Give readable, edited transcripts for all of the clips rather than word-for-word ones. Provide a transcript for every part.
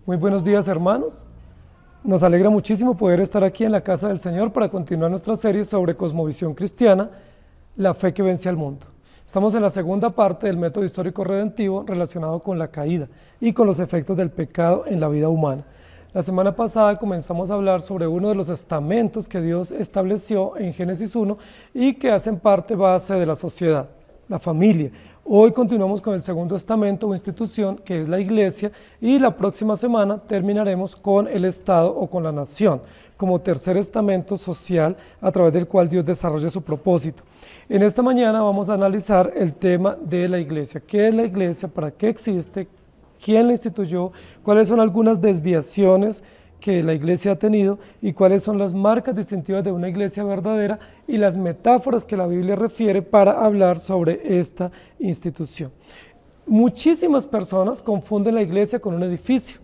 Muy buenos días, hermanos. Nos alegra muchísimo poder estar aquí en la casa del Señor para continuar nuestra serie sobre cosmovisión cristiana, la fe que vence al mundo. Estamos en la segunda parte del método histórico redentivo relacionado con la caída y con los efectos del pecado en la vida humana. La semana pasada comenzamos a hablar sobre uno de los estamentos que Dios estableció en Génesis 1 y que hacen parte base de la sociedad, la familia. Hoy continuamos con el segundo estamento o institución, que es la iglesia, y la próxima semana terminaremos con el Estado o con la nación, como tercer estamento social a través del cual Dios desarrolla su propósito. En esta mañana vamos a analizar el tema de la iglesia. ¿Qué es la iglesia? ¿Para qué existe? ¿Quién la instituyó? ¿Cuáles son algunas desviaciones que la iglesia ha tenido y cuáles son las marcas distintivas de una iglesia verdadera y las metáforas que la Biblia refiere para hablar sobre esta institución? Muchísimas personas confunden la iglesia con un edificio,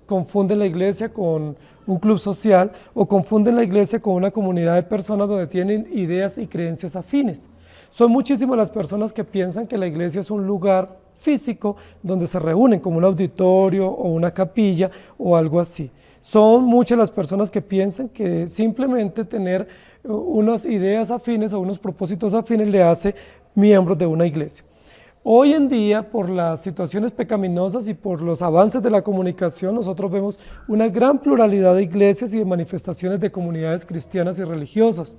confunden la iglesia con un club social o confunden la iglesia con una comunidad de personas donde tienen ideas y creencias afines. Son muchísimas las personas que piensan que la iglesia es un lugar físico donde se reúnen como un auditorio o una capilla o algo así. Son muchas las personas que piensan que simplemente tener unas ideas afines o unos propósitos afines le hace miembros de una iglesia. Hoy en día, por las situaciones pecaminosas y por los avances de la comunicación, nosotros vemos una gran pluralidad de iglesias y de manifestaciones de comunidades cristianas y religiosas.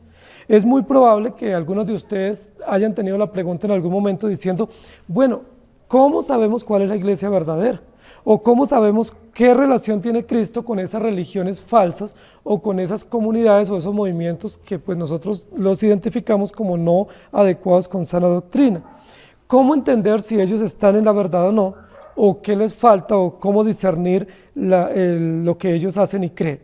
Es muy probable que algunos de ustedes hayan tenido la pregunta en algún momento diciendo, bueno, ¿cómo sabemos cuál es la iglesia verdadera? ¿O cómo sabemos qué relación tiene Cristo con esas religiones falsas o con esas comunidades o esos movimientos que pues nosotros los identificamos como no adecuados con sana doctrina? ¿Cómo entender si ellos están en la verdad o no? ¿O qué les falta? ¿O cómo discernir lo que ellos hacen y creen?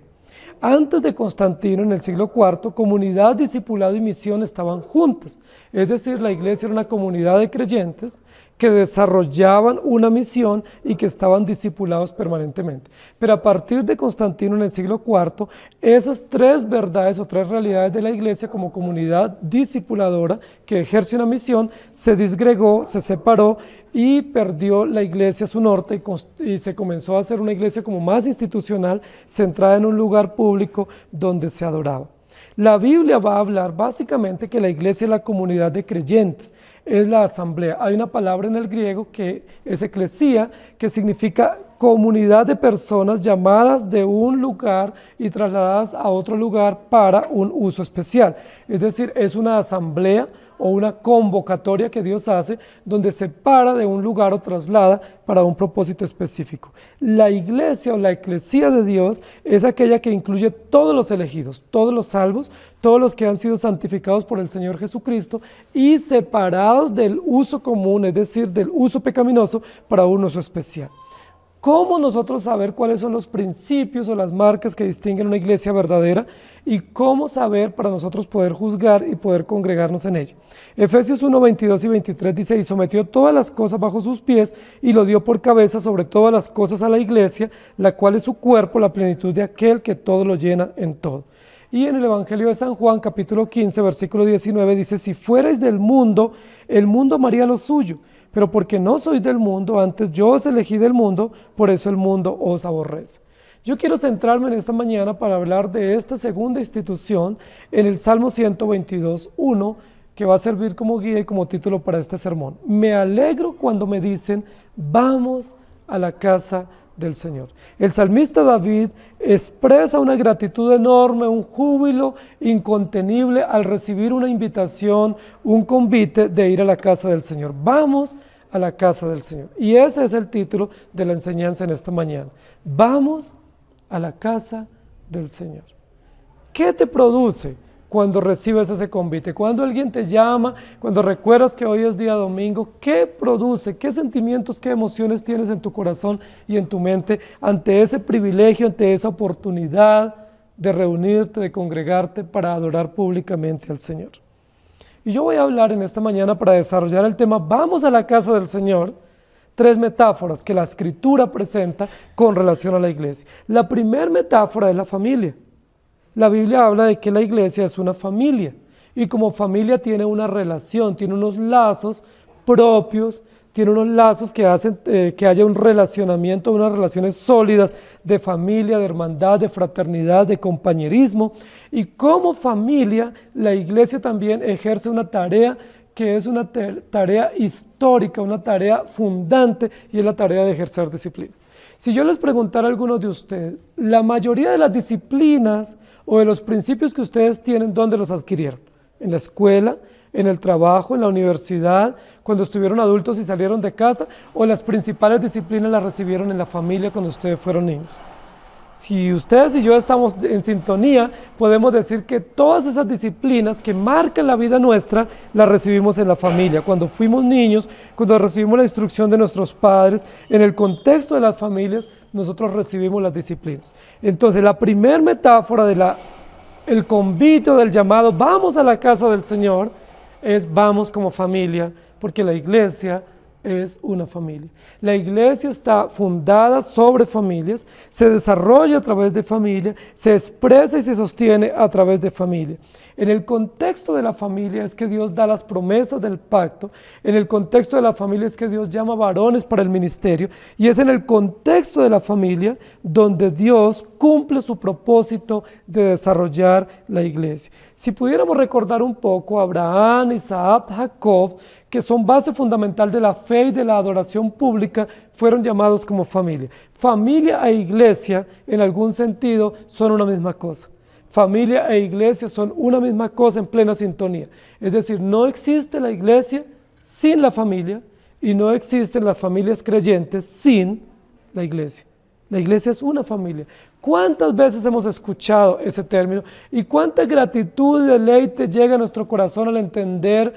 Antes de Constantino, en el siglo IV, comunidad, discipulado y misión estaban juntas. Es decir, la iglesia era una comunidad de creyentes que desarrollaban una misión y que estaban discipulados permanentemente. Pero a partir de Constantino, en el siglo IV, esas tres verdades o tres realidades de la iglesia como comunidad discipuladora que ejerce una misión, se disgregó, se separó y perdió la iglesia su norte y se comenzó a hacer una iglesia como más institucional, centrada en un lugar público donde se adoraba. La Biblia va a hablar básicamente que la iglesia es la comunidad de creyentes, es la asamblea. Hay una palabra en el griego que es eclesía, que significa comunidad de personas llamadas de un lugar y trasladadas a otro lugar para un uso especial. Es decir, es una asamblea o una convocatoria que Dios hace donde se para de un lugar o traslada para un propósito específico. La iglesia o la eclesía de Dios es aquella que incluye todos los elegidos, todos los salvos, todos los que han sido santificados por el Señor Jesucristo y separados del uso común, es decir, del uso pecaminoso para un uso especial. ¿Cómo nosotros saber cuáles son los principios o las marcas que distinguen una iglesia verdadera y cómo saber para nosotros poder juzgar y poder congregarnos en ella? Efesios 1, 22 y 23 dice, y sometió todas las cosas bajo sus pies y lo dio por cabeza sobre todas las cosas a la iglesia, la cual es su cuerpo, la plenitud de aquel que todo lo llena en todo. Y en el Evangelio de San Juan, capítulo 15, versículo 19, dice, si fuerais del mundo, el mundo amaría lo suyo, pero porque no sois del mundo, antes yo os elegí del mundo, por eso el mundo os aborrece. Yo quiero centrarme en esta mañana para hablar de esta segunda institución en el Salmo 122, 1, que va a servir como guía y como título para este sermón. Me alegro cuando me dicen, vamos a la casa del Señor. El salmista David expresa una gratitud enorme, un júbilo incontenible al recibir una invitación, un convite de ir a la casa del Señor. Vamos a la casa del Señor. Y ese es el título de la enseñanza en esta mañana. Vamos a la casa del Señor. ¿Qué te produce cuando recibes ese convite? Cuando alguien te llama, cuando recuerdas que hoy es día domingo, ¿qué produce? ¿Qué sentimientos, qué emociones tienes en tu corazón y en tu mente ante ese privilegio, ante esa oportunidad de reunirte, de congregarte para adorar públicamente al Señor? Y yo voy a hablar en esta mañana para desarrollar el tema Vamos a la casa del Señor, tres metáforas que la Escritura presenta con relación a la iglesia. La primera metáfora es la familia. La Biblia habla de que la iglesia es una familia y como familia tiene una relación, tiene unos lazos propios, tiene unos lazos que hacen que haya un relacionamiento, unas relaciones sólidas de familia, de hermandad, de fraternidad, de compañerismo. Y como familia, la iglesia también ejerce una tarea que es una tarea histórica, una tarea fundante, y es la tarea de ejercer disciplina. Si yo les preguntara a algunos de ustedes, la mayoría de las disciplinas o de los principios que ustedes tienen, ¿dónde los adquirieron? ¿En la escuela, en el trabajo, en la universidad, cuando estuvieron adultos y salieron de casa? ¿O las principales disciplinas las recibieron en la familia cuando ustedes fueron niños? Si ustedes y yo estamos en sintonía, podemos decir que todas esas disciplinas que marcan la vida nuestra, las recibimos en la familia. Cuando fuimos niños, cuando recibimos la instrucción de nuestros padres, en el contexto de las familias, nosotros recibimos las disciplinas. Entonces, la primer metáfora del convite, del llamado, vamos a la casa del Señor, es vamos como familia, porque la iglesia es una familia. La iglesia está fundada sobre familias, se desarrolla a través de familia, se expresa y se sostiene a través de familia. En el contexto de la familia es que Dios da las promesas del pacto, en el contexto de la familia es que Dios llama varones para el ministerio, y es en el contexto de la familia donde Dios cumple su propósito de desarrollar la iglesia. Si pudiéramos recordar un poco, Abraham, Isaac, Jacob, que son base fundamental de la fe y de la adoración pública, fueron llamados como familia. Familia e iglesia, en algún sentido, son una misma cosa. Familia e iglesia son una misma cosa en plena sintonía. Es decir, no existe la iglesia sin la familia y no existen las familias creyentes sin la iglesia. La iglesia es una familia. ¿Cuántas veces hemos escuchado ese término? ¿Y cuánta gratitud y deleite llega a nuestro corazón al entender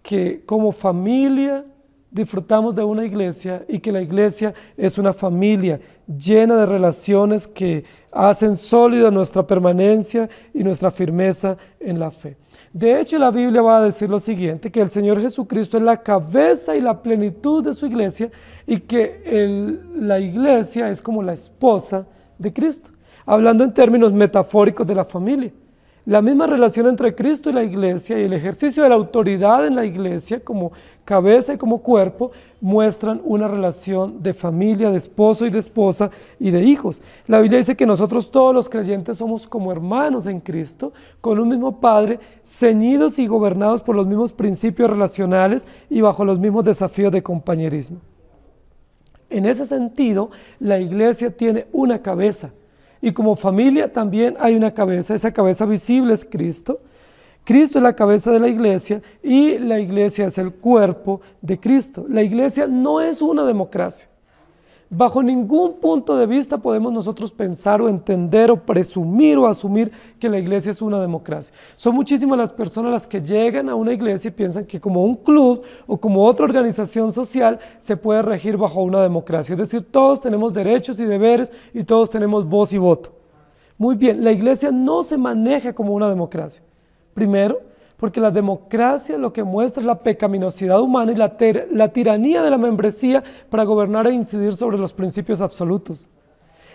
que como familia disfrutamos de una iglesia y que la iglesia es una familia llena de relaciones que hacen sólida nuestra permanencia y nuestra firmeza en la fe? De hecho, la Biblia va a decir lo siguiente, que el Señor Jesucristo es la cabeza y la plenitud de su iglesia y que la iglesia es como la esposa de Cristo, hablando en términos metafóricos de la familia. La misma relación entre Cristo y la iglesia y el ejercicio de la autoridad en la iglesia como cabeza y como cuerpo muestran una relación de familia, de esposo y de esposa y de hijos. La Biblia dice que nosotros todos los creyentes somos como hermanos en Cristo, con un mismo Padre, ceñidos y gobernados por los mismos principios relacionales y bajo los mismos desafíos de compañerismo. En ese sentido, la iglesia tiene una cabeza. Y como familia también hay una cabeza, esa cabeza visible es Cristo. Cristo es la cabeza de la iglesia y la iglesia es el cuerpo de Cristo. La iglesia no es una democracia. Bajo ningún punto de vista podemos nosotros pensar o entender o presumir o asumir que la iglesia es una democracia. Son muchísimas las personas las que llegan a una iglesia y piensan que como un club o como otra organización social se puede regir bajo una democracia. Es decir, todos tenemos derechos y deberes y todos tenemos voz y voto. Muy bien, la iglesia no se maneja como una democracia. Primero, porque la democracia lo que muestra es la pecaminosidad humana y la tiranía de la membresía para gobernar e incidir sobre los principios absolutos.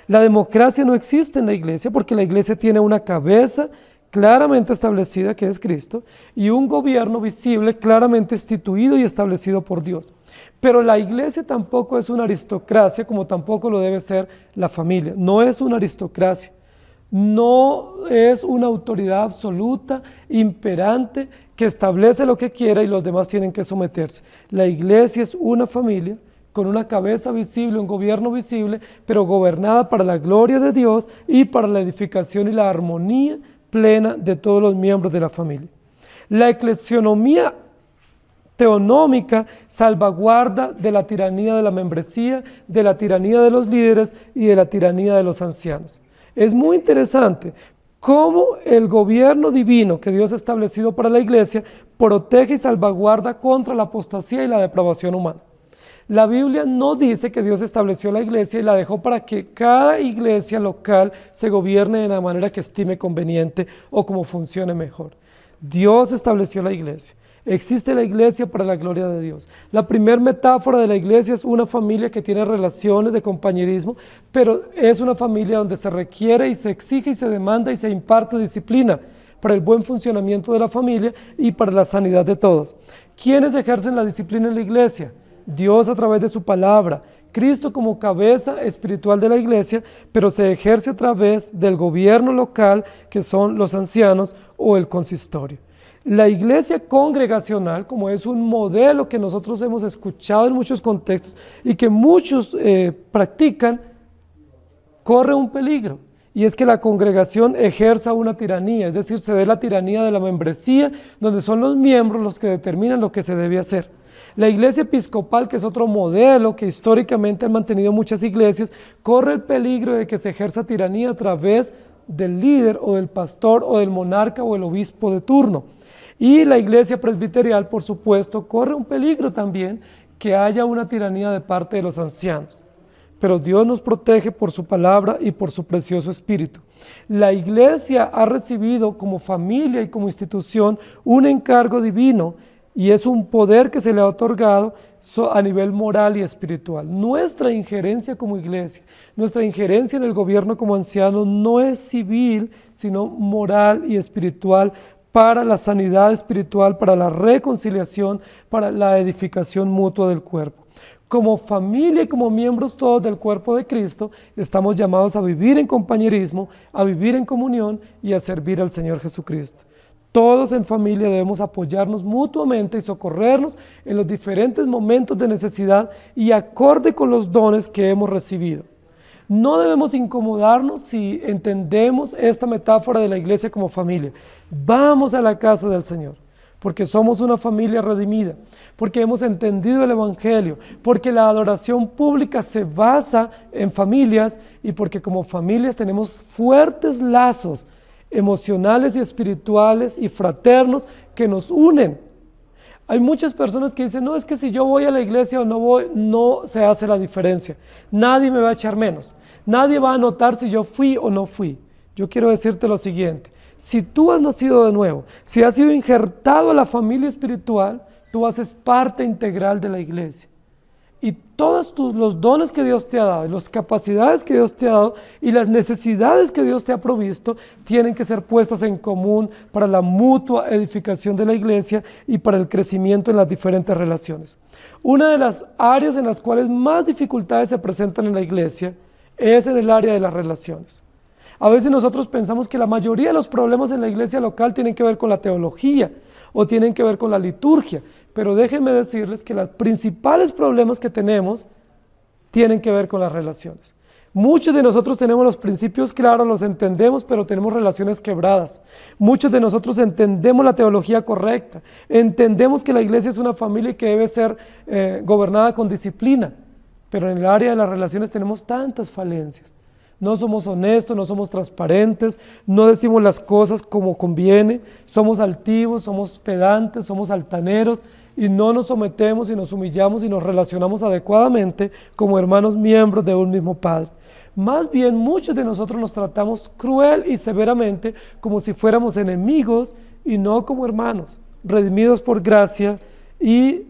La democracia no existe en la iglesia porque la iglesia tiene una cabeza claramente establecida, que es Cristo, y un gobierno visible claramente instituido y establecido por Dios. Pero la iglesia tampoco es una aristocracia, como tampoco lo debe ser la familia. No es una aristocracia. No es una autoridad absoluta, imperante, que establece lo que quiera y los demás tienen que someterse. La iglesia es una familia con una cabeza visible, un gobierno visible, pero gobernada para la gloria de Dios y para la edificación y la armonía plena de todos los miembros de la familia. La eclesionomía teonómica salvaguarda de la tiranía de la membresía, de la tiranía de los líderes y de la tiranía de los ancianos. Es muy interesante cómo el gobierno divino que Dios ha establecido para la iglesia protege y salvaguarda contra la apostasía y la depravación humana. La Biblia no dice que Dios estableció la iglesia y la dejó para que cada iglesia local se gobierne de la manera que estime conveniente o como funcione mejor. Dios estableció la iglesia. Existe la iglesia para la gloria de Dios. La primera metáfora de la iglesia es una familia que tiene relaciones de compañerismo, pero es una familia donde se requiere y se exige y se demanda y se imparte disciplina para el buen funcionamiento de la familia y para la sanidad de todos. ¿Quiénes ejercen la disciplina en la iglesia? Dios a través de su palabra, Cristo como cabeza espiritual de la iglesia, pero se ejerce a través del gobierno local, que son los ancianos o el consistorio. La iglesia congregacional, como es un modelo que nosotros hemos escuchado en muchos contextos y que muchos practican, corre un peligro, y es que la congregación ejerza una tiranía, es decir, se dé la tiranía de la membresía, donde son los miembros los que determinan lo que se debe hacer. La iglesia episcopal, que es otro modelo que históricamente han mantenido muchas iglesias, corre el peligro de que se ejerza tiranía a través del líder o del pastor o del monarca o el obispo de turno. Y la iglesia presbiterial, por supuesto, corre un peligro también que haya una tiranía de parte de los ancianos. Pero Dios nos protege por su palabra y por su precioso espíritu. La iglesia ha recibido como familia y como institución un encargo divino, y es un poder que se le ha otorgado a nivel moral y espiritual. Nuestra injerencia como iglesia, nuestra injerencia en el gobierno como ancianos no es civil, sino moral y espiritual, para la sanidad espiritual, para la reconciliación, para la edificación mutua del cuerpo. Como familia y como miembros todos del cuerpo de Cristo, estamos llamados a vivir en compañerismo, a vivir en comunión y a servir al Señor Jesucristo. Todos en familia debemos apoyarnos mutuamente y socorrernos en los diferentes momentos de necesidad y acorde con los dones que hemos recibido. No debemos incomodarnos si entendemos esta metáfora de la iglesia como familia. Vamos a la casa del Señor, porque somos una familia redimida, porque hemos entendido el Evangelio, porque la adoración pública se basa en familias y porque como familias tenemos fuertes lazos emocionales y espirituales y fraternos que nos unen. Hay muchas personas que dicen, no, es que si yo voy a la iglesia o no voy, no se hace la diferencia. Nadie me va a echar menos. Nadie va a notar si yo fui o no fui. Yo quiero decirte lo siguiente, si tú has nacido de nuevo, si has sido injertado a la familia espiritual, tú haces parte integral de la iglesia. Y todos los dones que Dios te ha dado, las capacidades que Dios te ha dado y las necesidades que Dios te ha provisto tienen que ser puestas en común para la mutua edificación de la iglesia y para el crecimiento en las diferentes relaciones. Una de las áreas en las cuales más dificultades se presentan en la iglesia es en el área de las relaciones. A veces nosotros pensamos que la mayoría de los problemas en la iglesia local tienen que ver con la teología o tienen que ver con la liturgia, pero déjenme decirles que los principales problemas que tenemos tienen que ver con las relaciones. Muchos de nosotros tenemos los principios claros, los entendemos, pero tenemos relaciones quebradas. Muchos de nosotros entendemos la teología correcta, entendemos que la iglesia es una familia que debe ser gobernada con disciplina, pero en el área de las relaciones tenemos tantas falencias. No somos honestos, no somos transparentes, no decimos las cosas como conviene, somos altivos, somos pedantes, somos altaneros y no nos sometemos y nos humillamos y nos relacionamos adecuadamente como hermanos miembros de un mismo Padre. Más bien, muchos de nosotros nos tratamos cruel y severamente como si fuéramos enemigos y no como hermanos, redimidos por gracia y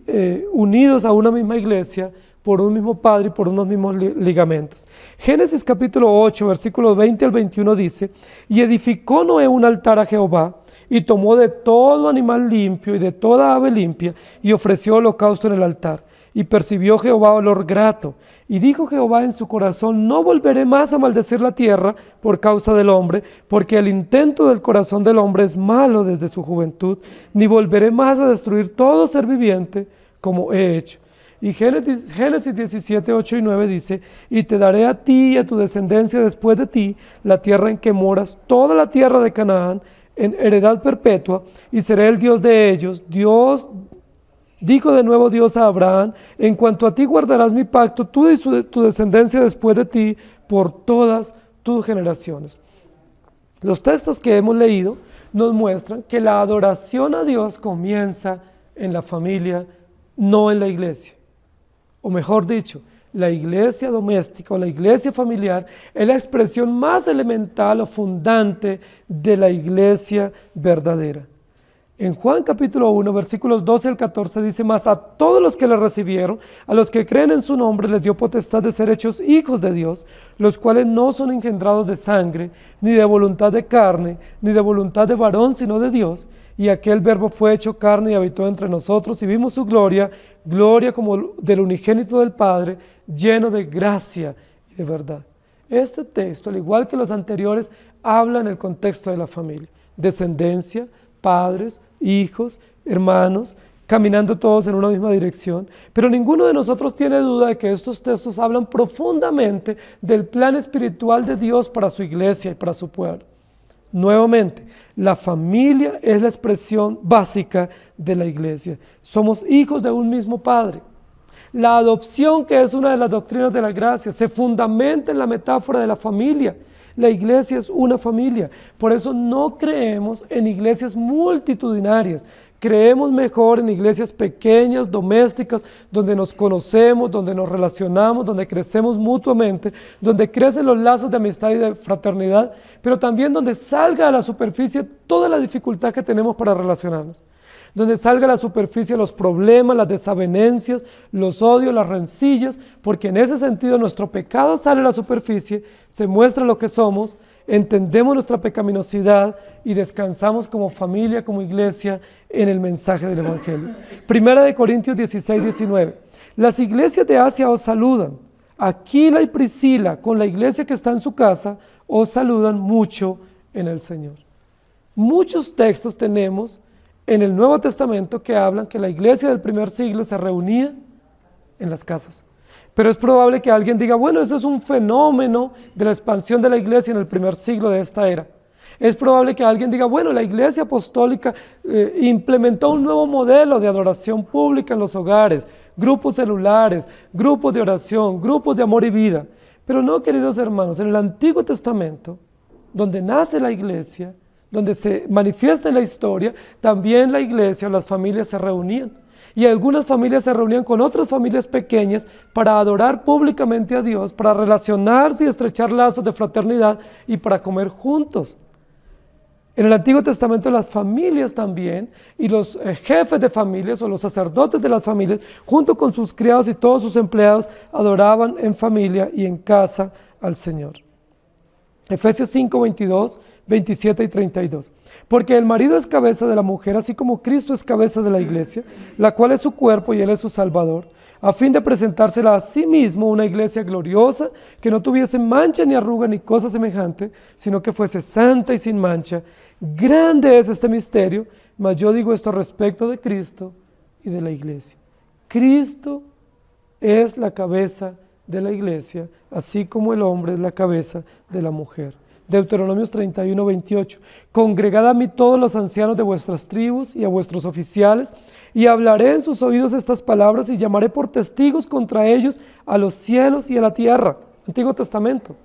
unidos a una misma iglesia, por un mismo Padre y por unos mismos ligamentos. Génesis capítulo 8, versículos 20 al 21 dice, y edificó Noé un altar a Jehová, y tomó de todo animal limpio y de toda ave limpia, y ofreció holocausto en el altar. Y percibió Jehová olor grato. Y dijo Jehová en su corazón, no volveré más a maldecir la tierra por causa del hombre, porque el intento del corazón del hombre es malo desde su juventud, ni volveré más a destruir todo ser viviente como he hecho. Y Génesis 17, 8 y 9 dice, y te daré a ti y a tu descendencia después de ti la tierra en que moras, toda la tierra de Canaán, en heredad perpetua, y seré el Dios de ellos. Dijo de nuevo Dios a Abraham, en cuanto a ti guardarás mi pacto, tú y tu descendencia después de ti, por todas tus generaciones. Los textos que hemos leído nos muestran que la adoración a Dios comienza en la familia, no en la iglesia. O mejor dicho, la iglesia doméstica o la iglesia familiar es la expresión más elemental o fundante de la iglesia verdadera. En Juan capítulo 1, versículos 12 al 14 dice: mas a todos los que le recibieron, a los que creen en su nombre, les dio potestad de ser hechos hijos de Dios, los cuales no son engendrados de sangre, ni de voluntad de carne, ni de voluntad de varón, sino de Dios. Y aquel verbo fue hecho carne y habitó entre nosotros, y vimos su gloria, gloria como del unigénito del Padre, lleno de gracia y de verdad. Este texto, al igual que los anteriores, habla en el contexto de la familia, descendencia, padres, hijos, hermanos, caminando todos en una misma dirección. Pero ninguno de nosotros tiene duda de que estos textos hablan profundamente del plan espiritual de Dios para su iglesia y para su pueblo. Nuevamente, la familia es la expresión básica de la iglesia. Somos hijos de un mismo Padre. La adopción, que es una de las doctrinas de la gracia, se fundamenta en la metáfora de la familia. La iglesia es una familia, por eso no creemos en iglesias multitudinarias, creemos mejor en iglesias pequeñas, domésticas, donde nos conocemos, donde nos relacionamos, donde crecemos mutuamente, donde crecen los lazos de amistad y de fraternidad, pero también donde salga a la superficie toda la dificultad que tenemos para relacionarnos. Donde salga a la superficie los problemas, las desavenencias, los odios, las rencillas, porque en ese sentido nuestro pecado sale a la superficie, se muestra lo que somos, entendemos nuestra pecaminosidad y descansamos como familia, como iglesia, en el mensaje del Evangelio. Primera de Corintios 16, 19. Las iglesias de Asia os saludan. Aquila y Priscila, con la iglesia que está en su casa, os saludan mucho en el Señor. Muchos textos tenemos en el Nuevo Testamento que hablan que la iglesia del primer siglo se reunía en las casas. Pero es probable que alguien diga: bueno, ese es un fenómeno de la expansión de la iglesia en el primer siglo de esta era. Es probable que alguien diga: bueno, la iglesia apostólica implementó un nuevo modelo de adoración pública en los hogares, grupos celulares, grupos de oración, grupos de amor y vida. Pero no, queridos hermanos, en el Antiguo Testamento, donde nace la iglesia, donde se manifiesta en la historia, también la iglesia o las familias se reunían. Y algunas familias se reunían con otras familias pequeñas para adorar públicamente a Dios, para relacionarse y estrechar lazos de fraternidad y para comer juntos. En el Antiguo Testamento las familias también, y los jefes de familias o los sacerdotes de las familias, junto con sus criados y todos sus empleados, adoraban en familia y en casa al Señor. Efesios 5, 22, 27 y 32. Porque el marido es cabeza de la mujer, así como Cristo es cabeza de la iglesia, la cual es su cuerpo y él es su Salvador, a fin de presentársela a sí mismo una iglesia gloriosa, que no tuviese mancha ni arruga ni cosa semejante, sino que fuese santa y sin mancha. Grande es este misterio, mas yo digo esto respecto de Cristo y de la iglesia. Cristo es la cabeza de la iglesia, así como el hombre es la cabeza de la mujer. Deuteronomios 31, 28. Congregad a mí todos los ancianos de vuestras tribus y a vuestros oficiales, y hablaré en sus oídos estas palabras y llamaré por testigos contra ellos a los cielos y a la tierra. Antiguo Testamento.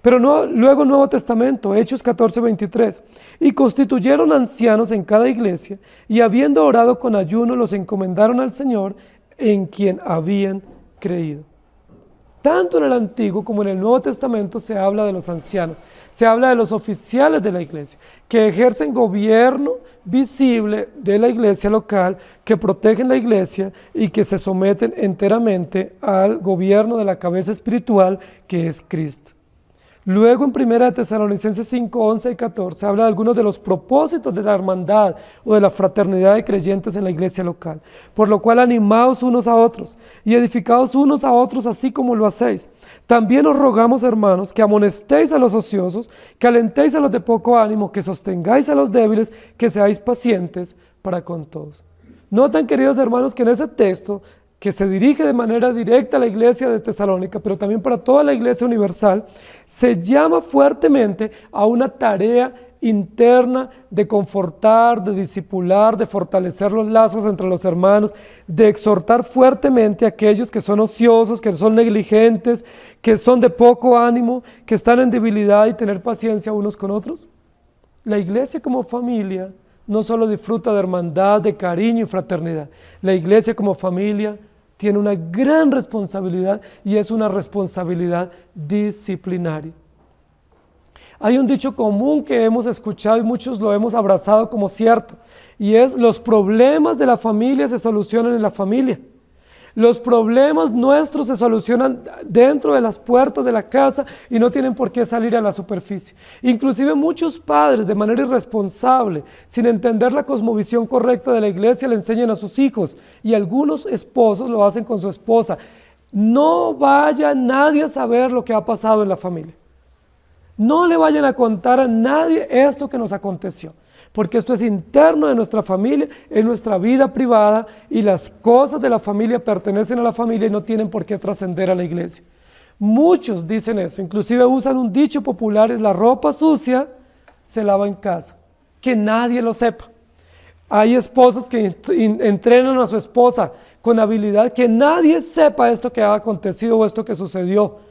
Pero no, luego Nuevo Testamento, Hechos 14, 23. Y constituyeron ancianos en cada iglesia, y habiendo orado con ayuno, los encomendaron al Señor, en quien habían creído. Tanto en el Antiguo como en el Nuevo Testamento se habla de los ancianos, se habla de los oficiales de la iglesia, que ejercen gobierno visible de la iglesia local, que protegen la iglesia y que se someten enteramente al gobierno de la cabeza espiritual que es Cristo. Luego en 1 Tesalonicenses 5, 11 y 14 habla de algunos de los propósitos de la hermandad o de la fraternidad de creyentes en la iglesia local, por lo cual animaos unos a otros y edificaos unos a otros así como lo hacéis. También os rogamos, hermanos, que amonestéis a los ociosos, que alentéis a los de poco ánimo, que sostengáis a los débiles, que seáis pacientes para con todos. Notan, queridos hermanos, que en ese texto, que se dirige de manera directa a la iglesia de Tesalónica, pero también para toda la iglesia universal, se llama fuertemente a una tarea interna de confortar, de discipular, de fortalecer los lazos entre los hermanos, de exhortar fuertemente a aquellos que son ociosos, que son negligentes, que son de poco ánimo, que están en debilidad, y tener paciencia unos con otros. La iglesia como familia no solo disfruta de hermandad, de cariño y fraternidad. La iglesia como familia tiene una gran responsabilidad, y es una responsabilidad disciplinaria. Hay un dicho común que hemos escuchado y muchos lo hemos abrazado como cierto, y es: los problemas de la familia se solucionan en la familia. Los problemas nuestros se solucionan dentro de las puertas de la casa y no tienen por qué salir a la superficie. Inclusive muchos padres, de manera irresponsable, sin entender la cosmovisión correcta de la iglesia, le enseñan a sus hijos, y algunos esposos lo hacen con su esposa: no vaya nadie a saber lo que ha pasado en la familia. No le vayan a contar a nadie esto que nos aconteció, porque esto es interno de nuestra familia, es nuestra vida privada, y las cosas de la familia pertenecen a la familia y no tienen por qué trascender a la iglesia. Muchos dicen eso, inclusive usan un dicho popular: es la ropa sucia se lava en casa, que nadie lo sepa. Hay esposos que entrenan a su esposa con habilidad, que nadie sepa esto que ha acontecido o esto que sucedió,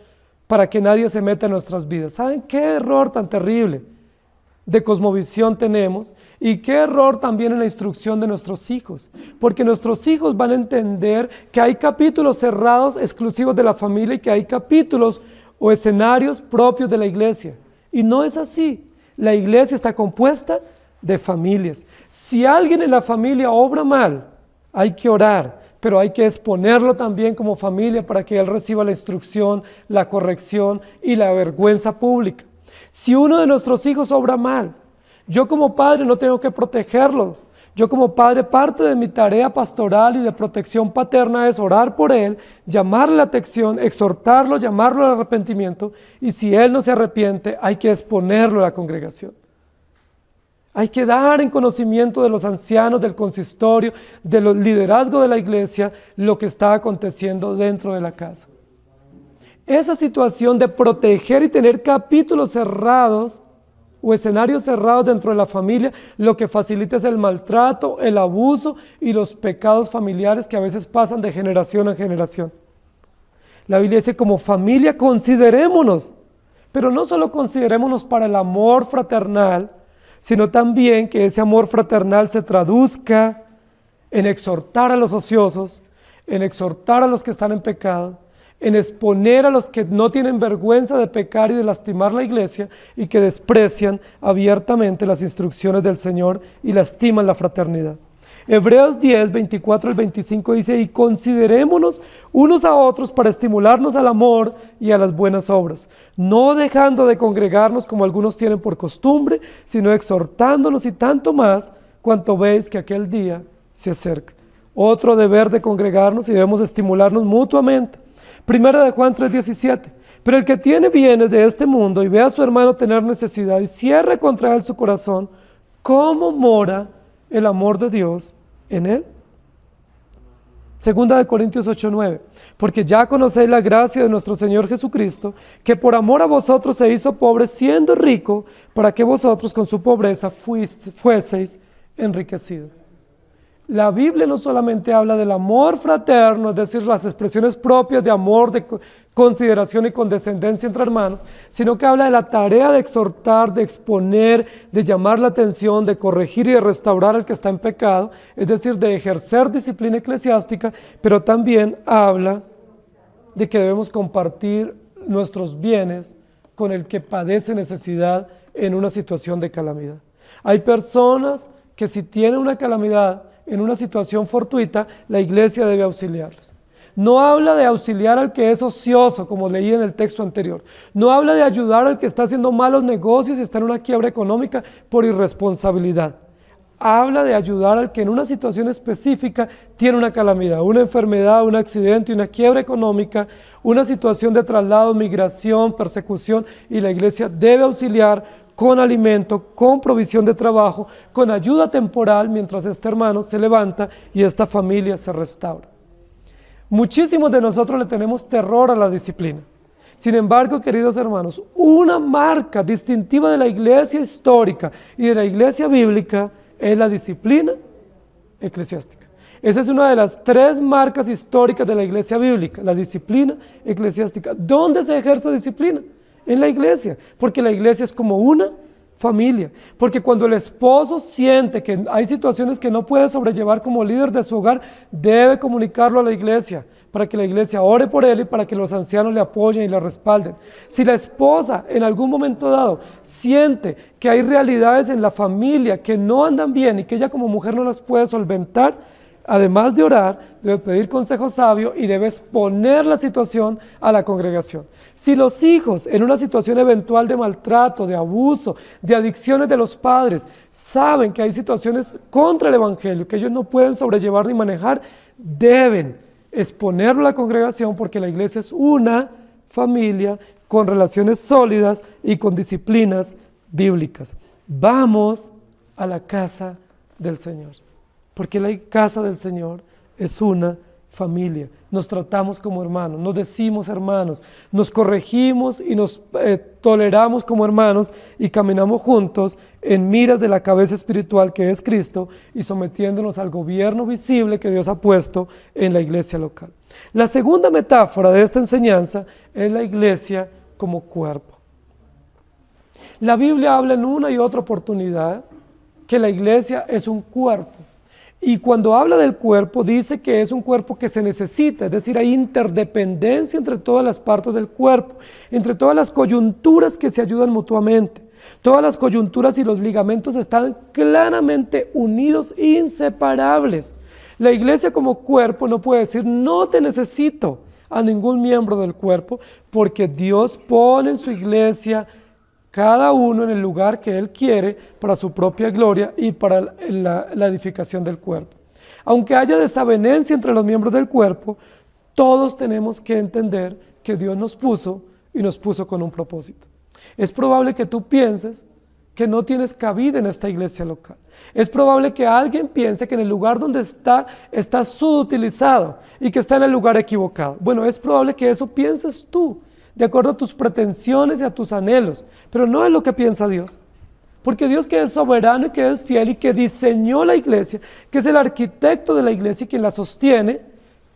para que nadie se meta en nuestras vidas. ¿Saben qué error tan terrible de cosmovisión tenemos? Y qué error también en la instrucción de nuestros hijos, porque nuestros hijos van a entender que hay capítulos cerrados exclusivos de la familia y que hay capítulos o escenarios propios de la iglesia, y no es así. La iglesia está compuesta de familias. Si alguien en la familia obra mal, hay que orar, pero hay que exponerlo también como familia para que él reciba la instrucción, la corrección y la vergüenza pública. Si uno de nuestros hijos obra mal, yo como padre no tengo que protegerlo. Yo como padre, parte de mi tarea pastoral y de protección paterna es orar por él, llamarle la atención, exhortarlo, llamarlo al arrepentimiento, y si él no se arrepiente, hay que exponerlo a la congregación. Hay que dar en conocimiento de los ancianos, del consistorio, del liderazgo de la iglesia, lo que está aconteciendo dentro de la casa. Esa situación de proteger y tener capítulos cerrados o escenarios cerrados dentro de la familia, lo que facilita es el maltrato, el abuso y los pecados familiares que a veces pasan de generación en generación. La Biblia dice: como familia considerémonos, pero no solo considerémonos para el amor fraternal, sino también que ese amor fraternal se traduzca en exhortar a los ociosos, en exhortar a los que están en pecado, en exponer a los que no tienen vergüenza de pecar y de lastimar la iglesia y que desprecian abiertamente las instrucciones del Señor y lastiman la fraternidad. Hebreos 10, 24 al 25 dice: y considerémonos unos a otros para estimularnos al amor y a las buenas obras, no dejando de congregarnos como algunos tienen por costumbre, sino exhortándonos, y tanto más cuanto veis que aquel día se acerca. Otro deber de congregarnos, y debemos estimularnos mutuamente. Primera de Juan 3, 17. Pero el que tiene bienes de este mundo y ve a su hermano tener necesidad y cierre contra él su corazón, ¿cómo mora el amor de Dios en él? Segunda de Corintios 8:9, porque ya conocéis la gracia de nuestro Señor Jesucristo, que por amor a vosotros se hizo pobre siendo rico, para que vosotros con su pobreza fueseis enriquecidos. La Biblia no solamente habla del amor fraterno, es decir, las expresiones propias de amor, de consideración y condescendencia entre hermanos, sino que habla de la tarea de exhortar, de exponer, de llamar la atención, de corregir y de restaurar al que está en pecado, es decir, de ejercer disciplina eclesiástica, pero también habla de que debemos compartir nuestros bienes con el que padece necesidad en una situación de calamidad. Hay personas que si tienen una calamidad, en una situación fortuita, la iglesia debe auxiliarles. No habla de auxiliar al que es ocioso, como leí en el texto anterior. No habla de ayudar al que está haciendo malos negocios y está en una quiebra económica por irresponsabilidad. Habla de ayudar al que en una situación específica tiene una calamidad, una enfermedad, un accidente, una quiebra económica, una situación de traslado, migración, persecución, y la iglesia debe auxiliar con alimento, con provisión de trabajo, con ayuda temporal mientras este hermano se levanta y esta familia se restaura. Muchísimos de nosotros le tenemos terror a la disciplina. Sin embargo, queridos hermanos, una marca distintiva de la iglesia histórica y de la iglesia bíblica es la disciplina eclesiástica. Esa es una de las 3 marcas históricas de la iglesia bíblica, la disciplina eclesiástica. ¿Dónde se ejerce disciplina? En la iglesia, porque la iglesia es como una familia, porque cuando el esposo siente que hay situaciones que no puede sobrellevar como líder de su hogar, debe comunicarlo a la iglesia, para que la iglesia ore por él y para que los ancianos le apoyen y le respalden. Si la esposa en algún momento dado siente que hay realidades en la familia que no andan bien y que ella como mujer no las puede solventar, además de orar, debe pedir consejo sabio y debe exponer la situación a la congregación. Si los hijos en una situación eventual de maltrato, de abuso, de adicciones de los padres, saben que hay situaciones contra el evangelio que ellos no pueden sobrellevar ni manejar, deben exponerlo a la congregación, porque la iglesia es una familia con relaciones sólidas y con disciplinas bíblicas. Vamos a la casa del Señor, porque la casa del Señor es una familia. Nos tratamos como hermanos, nos decimos hermanos, nos corregimos y nos toleramos como hermanos y caminamos juntos en miras de la cabeza espiritual que es Cristo y sometiéndonos al gobierno visible que Dios ha puesto en la iglesia local. La segunda metáfora de esta enseñanza es la iglesia como cuerpo. La Biblia habla en una y otra oportunidad que la iglesia es un cuerpo. Y cuando habla del cuerpo, dice que es un cuerpo que se necesita, es decir, hay interdependencia entre todas las partes del cuerpo, entre todas las coyunturas que se ayudan mutuamente. Todas las coyunturas y los ligamentos están claramente unidos, inseparables. La iglesia como cuerpo no puede decir, no te necesito a ningún miembro del cuerpo, porque Dios pone en su iglesia cada uno en el lugar que Él quiere para su propia gloria y para la edificación del cuerpo. Aunque haya desavenencia entre los miembros del cuerpo, todos tenemos que entender que Dios nos puso y nos puso con un propósito. Es probable que tú pienses que no tienes cabida en esta iglesia local. Es probable que alguien piense que en el lugar donde está subutilizado y que está en el lugar equivocado. Bueno, es probable que eso pienses tú, de acuerdo a tus pretensiones y a tus anhelos, pero no es lo que piensa Dios, porque Dios, que es soberano y que es fiel y que diseñó la iglesia, que es el arquitecto de la iglesia y quien la sostiene,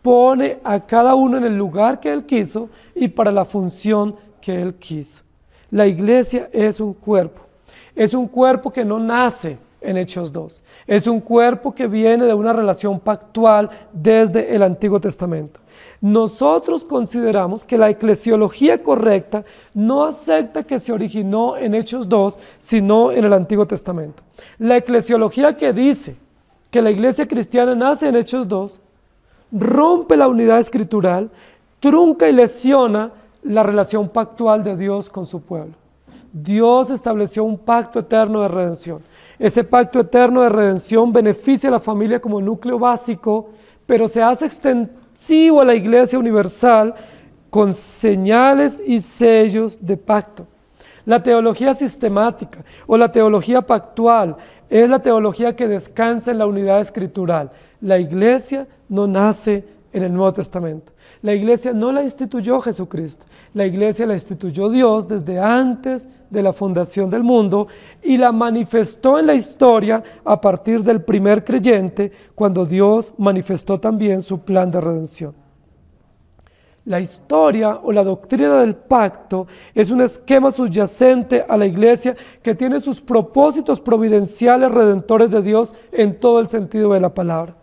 pone a cada uno en el lugar que Él quiso y para la función que Él quiso. La iglesia es un cuerpo que no nace en Hechos 2, es un cuerpo que viene de una relación pactual desde el Antiguo Testamento. Nosotros consideramos que la eclesiología correcta no acepta que se originó en Hechos 2, sino en el Antiguo Testamento. La eclesiología que dice que la iglesia cristiana nace en Hechos 2, rompe la unidad escritural, trunca y lesiona la relación pactual de Dios con su pueblo. Dios estableció un pacto eterno de redención. Ese pacto eterno de redención beneficia a la familia como núcleo básico, pero se hace extensivo a la iglesia universal con señales y sellos de pacto. La teología sistemática o la teología pactual es la teología que descansa en la unidad escritural. La iglesia no nace en el Nuevo Testamento. La iglesia no la instituyó Jesucristo, la iglesia la instituyó Dios desde antes de la fundación del mundo y la manifestó en la historia a partir del primer creyente, cuando Dios manifestó también su plan de redención. La historia o la doctrina del pacto es un esquema subyacente a la iglesia que tiene sus propósitos providenciales redentores de Dios en todo el sentido de la palabra.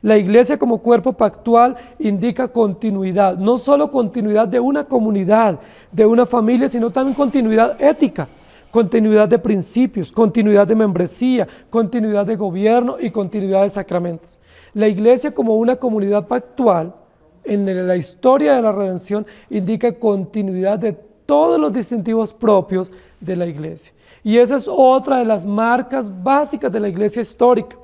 La iglesia como cuerpo pactual indica continuidad, no solo continuidad de una comunidad, de una familia, sino también continuidad ética, continuidad de principios, continuidad de membresía, continuidad de gobierno y continuidad de sacramentos. La iglesia como una comunidad pactual en la historia de la redención indica continuidad de todos los distintivos propios de la iglesia. Y esa es otra de las marcas básicas de la iglesia histórica.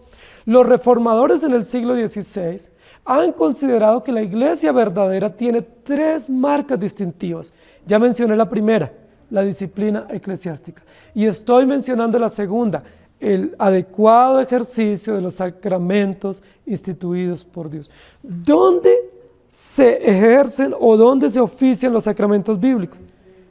Los reformadores en el siglo XVI han considerado que la iglesia verdadera tiene tres marcas distintivas. Ya mencioné la primera, la disciplina eclesiástica. Y estoy mencionando la segunda, el adecuado ejercicio de los sacramentos instituidos por Dios. ¿Dónde se ejercen o dónde se ofician los sacramentos bíblicos?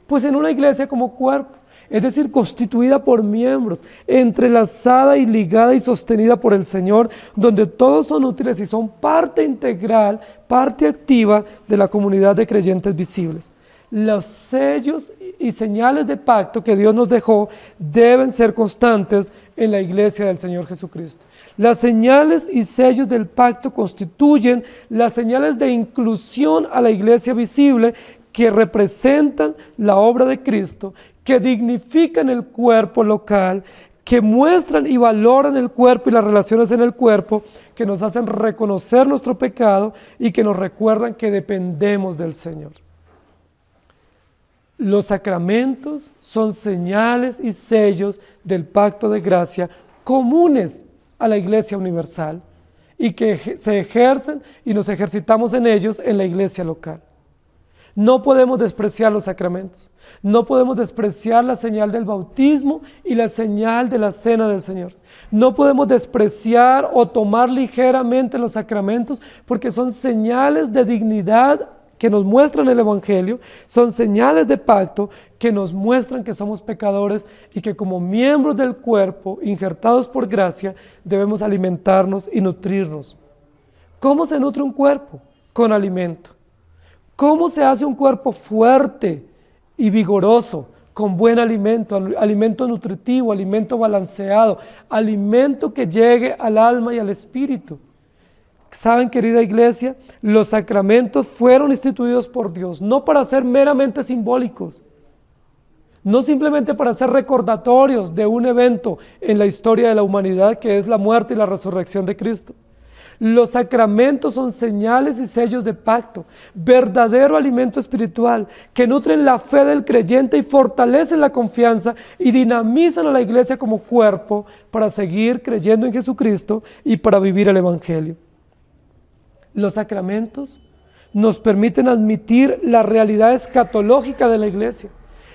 Pues en una iglesia como cuerpo. Es decir, constituida por miembros, entrelazada y ligada y sostenida por el Señor, donde todos son útiles y son parte integral, parte activa de la comunidad de creyentes visibles. Los sellos y señales de pacto que Dios nos dejó deben ser constantes en la iglesia del Señor Jesucristo. Las señales y sellos del pacto constituyen las señales de inclusión a la iglesia visible que representan la obra de Cristo, que dignifican el cuerpo local, que muestran y valoran el cuerpo y las relaciones en el cuerpo, que nos hacen reconocer nuestro pecado y que nos recuerdan que dependemos del Señor. Los sacramentos son señales y sellos del pacto de gracia comunes a la Iglesia universal y que se ejercen y nos ejercitamos en ellos en la iglesia local. No podemos despreciar los sacramentos, no podemos despreciar la señal del bautismo y la señal de la cena del Señor. No podemos despreciar o tomar ligeramente los sacramentos porque son señales de dignidad que nos muestran el Evangelio, son señales de pacto que nos muestran que somos pecadores y que como miembros del cuerpo, injertados por gracia, debemos alimentarnos y nutrirnos. ¿Cómo se nutre un cuerpo? Con alimento. ¿Cómo se hace un cuerpo fuerte y vigoroso? Con buen alimento, alimento nutritivo, alimento balanceado, alimento que llegue al alma y al espíritu. Saben, querida iglesia, los sacramentos fueron instituidos por Dios, no para ser meramente simbólicos, no simplemente para ser recordatorios de un evento en la historia de la humanidad que es la muerte y la resurrección de Cristo. Los sacramentos son señales y sellos de pacto, verdadero alimento espiritual, que nutren la fe del creyente y fortalecen la confianza y dinamizan a la iglesia como cuerpo para seguir creyendo en Jesucristo y para vivir el Evangelio. Los sacramentos nos permiten admitir la realidad escatológica de la iglesia.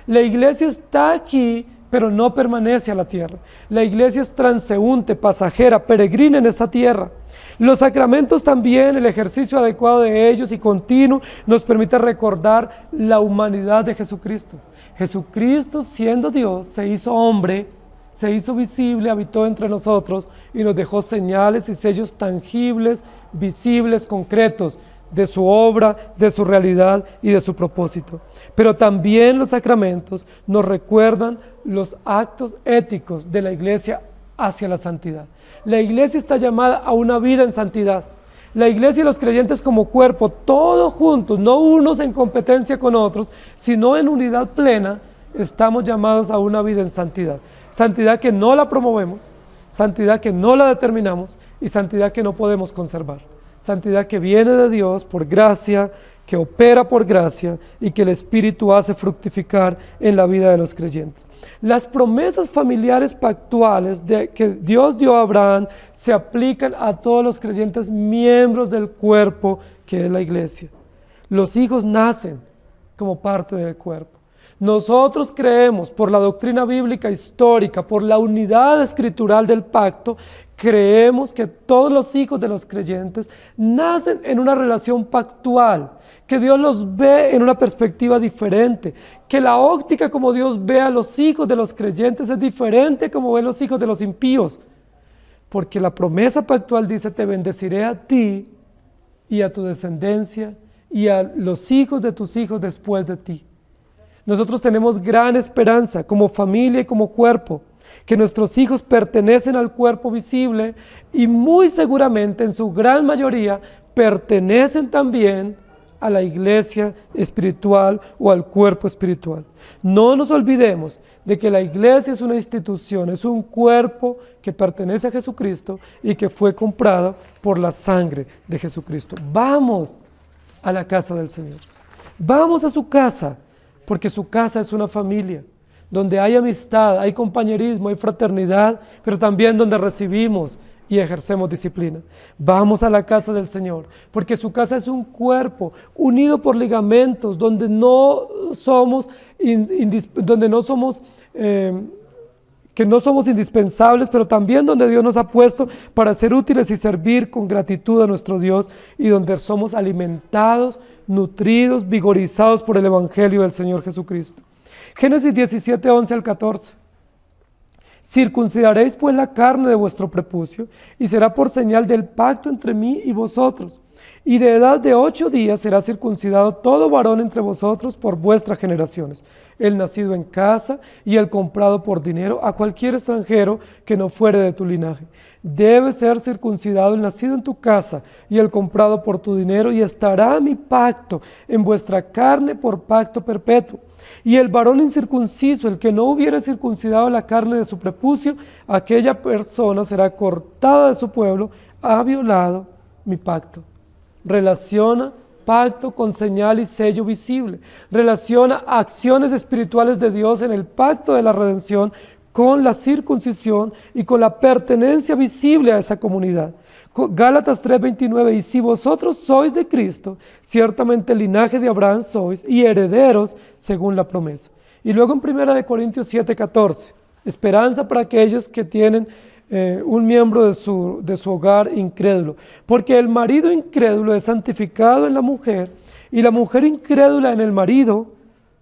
La iglesia está aquí, pero no permanece a la tierra. La iglesia es transeúnte, pasajera, peregrina en esta tierra. Los sacramentos también, el ejercicio adecuado de ellos y continuo, nos permite recordar la humanidad de Jesucristo. Jesucristo, siendo Dios, se hizo hombre, se hizo visible, habitó entre nosotros y nos dejó señales y sellos tangibles, visibles, concretos de su obra, de su realidad y de su propósito. Pero también los sacramentos nos recuerdan los actos éticos de la iglesia hacia la santidad. La iglesia está llamada a una vida en santidad. La iglesia y los creyentes como cuerpo, todos juntos, no unos en competencia con otros, sino en unidad plena, estamos llamados a una vida en santidad. Santidad que no la promovemos, santidad que no la determinamos y santidad que no podemos conservar. Santidad que viene de Dios por gracia, que opera por gracia y que el Espíritu hace fructificar en la vida de los creyentes. Las promesas familiares pactuales que Dios dio a Abraham se aplican a todos los creyentes miembros del cuerpo que es la iglesia. Los hijos nacen como parte del cuerpo. Nosotros creemos, por la doctrina bíblica histórica, por la unidad escritural del pacto, creemos que todos los hijos de los creyentes nacen en una relación pactual, que Dios los ve en una perspectiva diferente, que la óptica como Dios ve a los hijos de los creyentes es diferente como ven los hijos de los impíos, porque la promesa pactual dice: te bendeciré a ti y a tu descendencia y a los hijos de tus hijos después de ti. Nosotros tenemos gran esperanza como familia y como cuerpo, que nuestros hijos pertenecen al cuerpo visible y muy seguramente en su gran mayoría pertenecen también a la iglesia espiritual o al cuerpo espiritual. No nos olvidemos de que la iglesia es una institución, es un cuerpo que pertenece a Jesucristo y que fue comprado por la sangre de Jesucristo. Vamos a la casa del Señor, vamos a su casa, porque su casa es una familia, donde hay amistad, hay compañerismo, hay fraternidad, pero también donde recibimos y ejercemos disciplina. Vamos a la casa del Señor, porque su casa es un cuerpo unido por ligamentos, donde no somos indispensables, pero también donde Dios nos ha puesto para ser útiles y servir con gratitud a nuestro Dios, y donde somos alimentados, nutridos, vigorizados por el Evangelio del Señor Jesucristo. Génesis 17, 11 al 14. Circuncidaréis pues la carne de vuestro prepucio, y será por señal del pacto entre mí y vosotros. Y de edad de 8 días será circuncidado todo varón entre vosotros por vuestras generaciones, el nacido en casa y el comprado por dinero a cualquier extranjero que no fuere de tu linaje. Debe ser circuncidado el nacido en tu casa y el comprado por tu dinero, y estará mi pacto en vuestra carne por pacto perpetuo. Y el varón incircunciso, el que no hubiere circuncidado la carne de su prepucio, aquella persona será cortada de su pueblo, ha violado mi pacto. Relaciona pacto con señal y sello visible. Relaciona acciones espirituales de Dios en el pacto de la redención con la circuncisión y con la pertenencia visible a esa comunidad. Gálatas 3:29, y si vosotros sois de Cristo, ciertamente el linaje de Abraham sois y herederos según la promesa. Y luego en 1 Corintios 7:14, esperanza para aquellos que tienen un miembro de su hogar incrédulo, porque el marido incrédulo es santificado en la mujer y la mujer incrédula en el marido,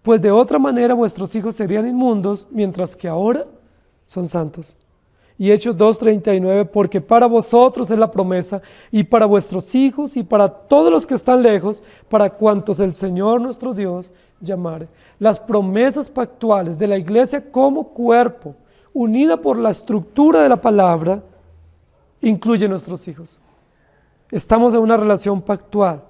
pues de otra manera vuestros hijos serían inmundos, mientras que ahora son santos. Y Hechos 2:39, porque para vosotros es la promesa, y para vuestros hijos, y para todos los que están lejos, para cuantos el Señor nuestro Dios llamare. Las promesas pactuales de la iglesia como cuerpo, unida por la estructura de la palabra, incluye nuestros hijos. Estamos en una relación pactual.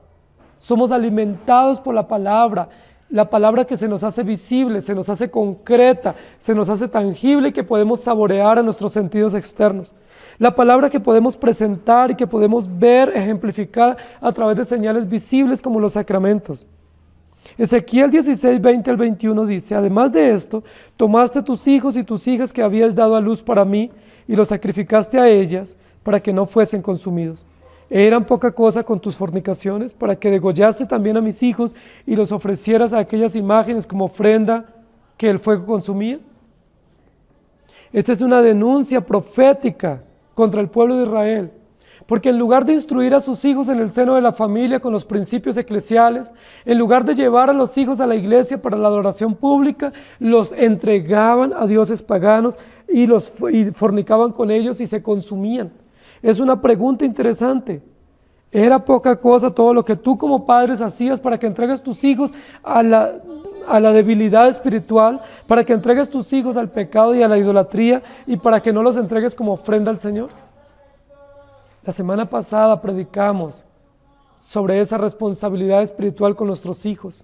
Somos alimentados por la palabra que se nos hace visible, se nos hace concreta, se nos hace tangible y que podemos saborear a nuestros sentidos externos. La palabra que podemos presentar y que podemos ver ejemplificada a través de señales visibles como los sacramentos. Ezequiel 16:20 al 21 dice, además de esto, tomaste tus hijos y tus hijas que habías dado a luz para mí y los sacrificaste a ellas para que no fuesen consumidos. ¿Eran poca cosa con tus fornicaciones para que degollaste también a mis hijos y los ofrecieras a aquellas imágenes como ofrenda que el fuego consumía? Esta es una denuncia profética contra el pueblo de Israel. Porque en lugar de instruir a sus hijos en el seno de la familia con los principios eclesiales, en lugar de llevar a los hijos a la iglesia para la adoración pública, los entregaban a dioses paganos y fornicaban con ellos y se consumían. Es una pregunta interesante. ¿Era poca cosa todo lo que tú como padres hacías para que entregues tus hijos a la debilidad espiritual, para que entregues tus hijos al pecado y a la idolatría y para que no los entregues como ofrenda al Señor? La semana pasada predicamos sobre esa responsabilidad espiritual con nuestros hijos.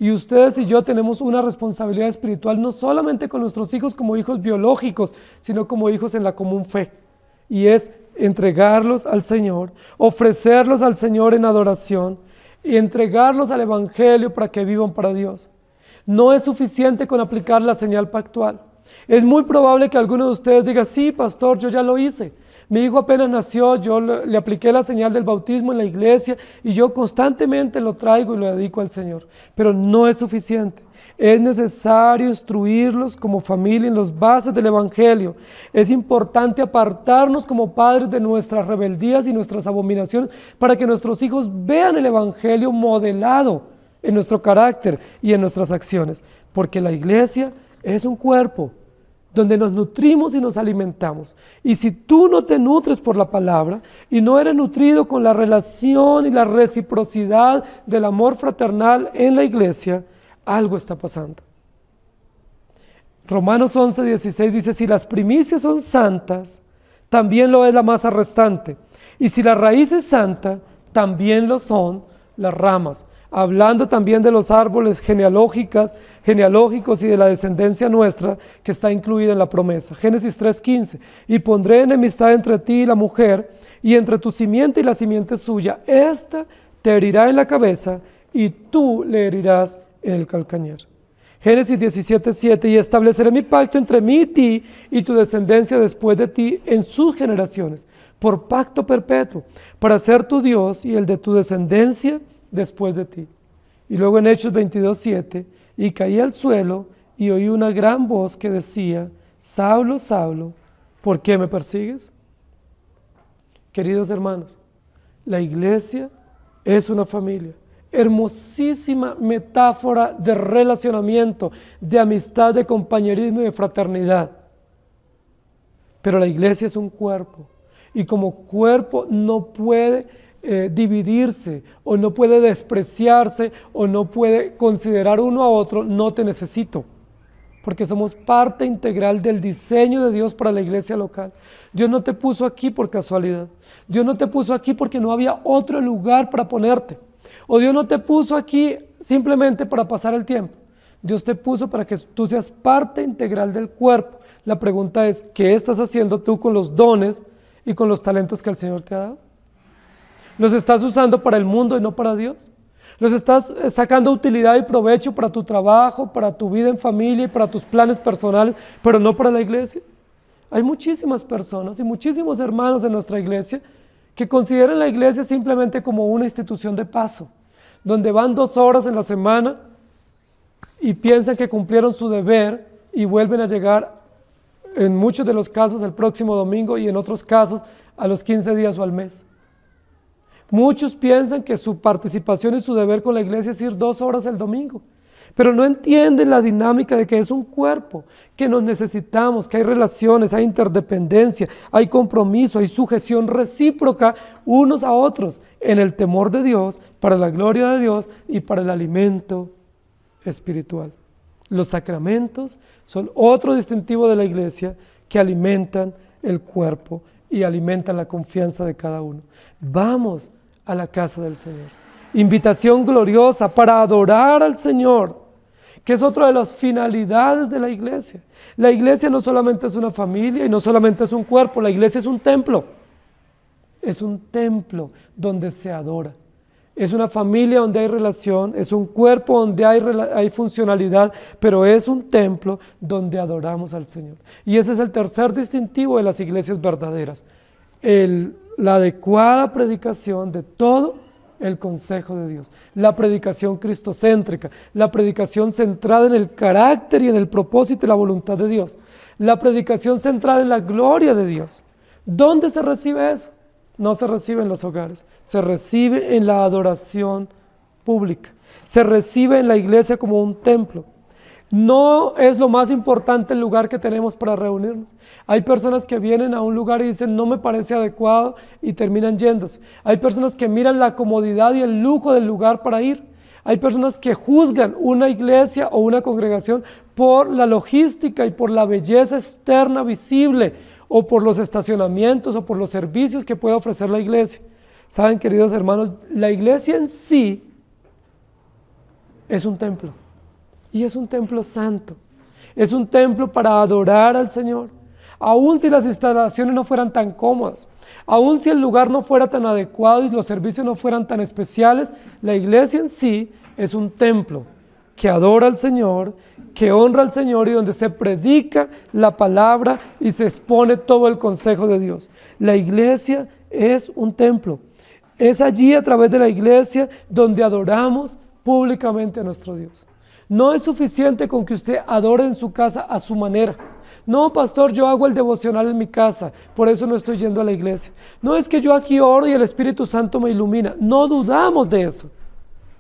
Y ustedes y yo tenemos una responsabilidad espiritual no solamente con nuestros hijos como hijos biológicos, sino como hijos en la común fe. Y es entregarlos al Señor, ofrecerlos al Señor en adoración y entregarlos al Evangelio para que vivan para Dios. No es suficiente con aplicar la señal pactual. Es muy probable que alguno de ustedes diga, sí, pastor, yo ya lo hice. Mi hijo apenas nació, yo le apliqué la señal del bautismo en la iglesia y yo constantemente lo traigo y lo dedico al Señor. Pero no es suficiente. Es necesario instruirlos como familia en las bases del Evangelio. Es importante apartarnos como padres de nuestras rebeldías y nuestras abominaciones para que nuestros hijos vean el Evangelio modelado en nuestro carácter y en nuestras acciones. Porque la iglesia es un cuerpo donde nos nutrimos y nos alimentamos. Y si tú no te nutres por la palabra y no eres nutrido con la relación y la reciprocidad del amor fraternal en la iglesia, algo está pasando. Romanos 11:16 dice, si las primicias son santas, también lo es la masa restante. Y si la raíz es santa, también lo son las ramas. Hablando también de los árboles genealógicos y de la descendencia nuestra que está incluida en la promesa. Génesis 3:15, y pondré enemistad entre ti y la mujer, y entre tu simiente y la simiente suya. Esta te herirá en la cabeza, y tú le herirás en el calcañar. Génesis 17:7, y estableceré mi pacto entre mí y ti, y tu descendencia después de ti en sus generaciones, por pacto perpetuo, para ser tu Dios y el de tu descendencia después de ti. Y luego en Hechos 22:7, y caí al suelo y oí una gran voz que decía, Saulo, Saulo, ¿por qué me persigues? Queridos hermanos, la iglesia es una familia. Hermosísima metáfora de relacionamiento, de amistad, de compañerismo y de fraternidad. Pero la iglesia es un cuerpo y como cuerpo no puede dividirse, o no puede despreciarse, o no puede considerar uno a otro, no te necesito. Porque somos parte integral del diseño de Dios para la iglesia local. Dios no te puso aquí por casualidad. Dios no te puso aquí porque no había otro lugar para ponerte. O Dios no te puso aquí simplemente para pasar el tiempo. Dios te puso para que tú seas parte integral del cuerpo. La pregunta es, ¿qué estás haciendo tú con los dones y con los talentos que el Señor te ha dado? ¿Los estás usando para el mundo y no para Dios? ¿Los estás sacando utilidad y provecho para tu trabajo, para tu vida en familia y para tus planes personales, pero no para la iglesia? Hay muchísimas personas y muchísimos hermanos en nuestra iglesia que consideran la iglesia simplemente como una institución de paso, donde van 2 horas en la semana y piensan que cumplieron su deber y vuelven a llegar, en muchos de los casos, el próximo domingo y en otros casos a los 15 días o al mes. Muchos piensan que su participación y su deber con la iglesia es ir 2 horas el domingo, pero no entienden la dinámica de que es un cuerpo, que nos necesitamos, que hay relaciones, hay interdependencia, hay compromiso, hay sujeción recíproca unos a otros en el temor de Dios, para la gloria de Dios y para el alimento espiritual. Los sacramentos son otro distintivo de la iglesia que alimentan el cuerpo y alimentan la confianza de cada uno. Vamos a la casa del Señor. Invitación gloriosa para adorar al Señor, que es otra de las finalidades de la iglesia. La iglesia no solamente es una familia y no solamente es un cuerpo, la iglesia es un templo. Es un templo donde se adora. Es una familia donde hay relación, es un cuerpo donde hay funcionalidad, pero es un templo donde adoramos al Señor. Y ese es el tercer distintivo de las iglesias verdaderas. La adecuada predicación de todo el consejo de Dios, la predicación cristocéntrica, la predicación centrada en el carácter y en el propósito y la voluntad de Dios, la predicación centrada en la gloria de Dios. ¿Dónde se recibe eso? No se recibe en los hogares, se recibe en la adoración pública, se recibe en la iglesia como un templo. No es lo más importante el lugar que tenemos para reunirnos. Hay personas que vienen a un lugar y dicen no me parece adecuado y terminan yéndose. Hay personas que miran la comodidad y el lujo del lugar para ir. Hay personas que juzgan una iglesia o una congregación por la logística y por la belleza externa visible, o por los estacionamientos o por los servicios que puede ofrecer la iglesia. Saben, queridos hermanos, la iglesia en sí es un templo. Y es un templo santo, es un templo para adorar al Señor, aun si las instalaciones no fueran tan cómodas, aun si el lugar no fuera tan adecuado y los servicios no fueran tan especiales, la iglesia en sí es un templo que adora al Señor, que honra al Señor y donde se predica la palabra y se expone todo el consejo de Dios. La iglesia es un templo, es allí a través de la iglesia donde adoramos públicamente a nuestro Dios. No es suficiente con que usted adore en su casa a su manera. No, pastor, yo hago el devocional en mi casa, por eso no estoy yendo a la iglesia. No es que yo aquí oro y el Espíritu Santo me ilumina. No dudamos de eso.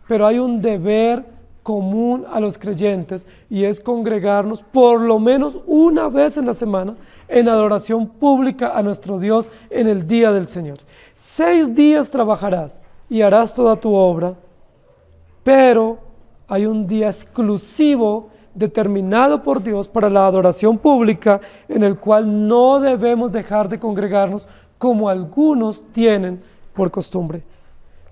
Pero hay un deber común a los creyentes y es congregarnos por lo menos una vez en la semana en adoración pública a nuestro Dios en el día del Señor. 6 días trabajarás y harás toda tu obra, pero hay un día exclusivo determinado por Dios para la adoración pública en el cual no debemos dejar de congregarnos como algunos tienen por costumbre.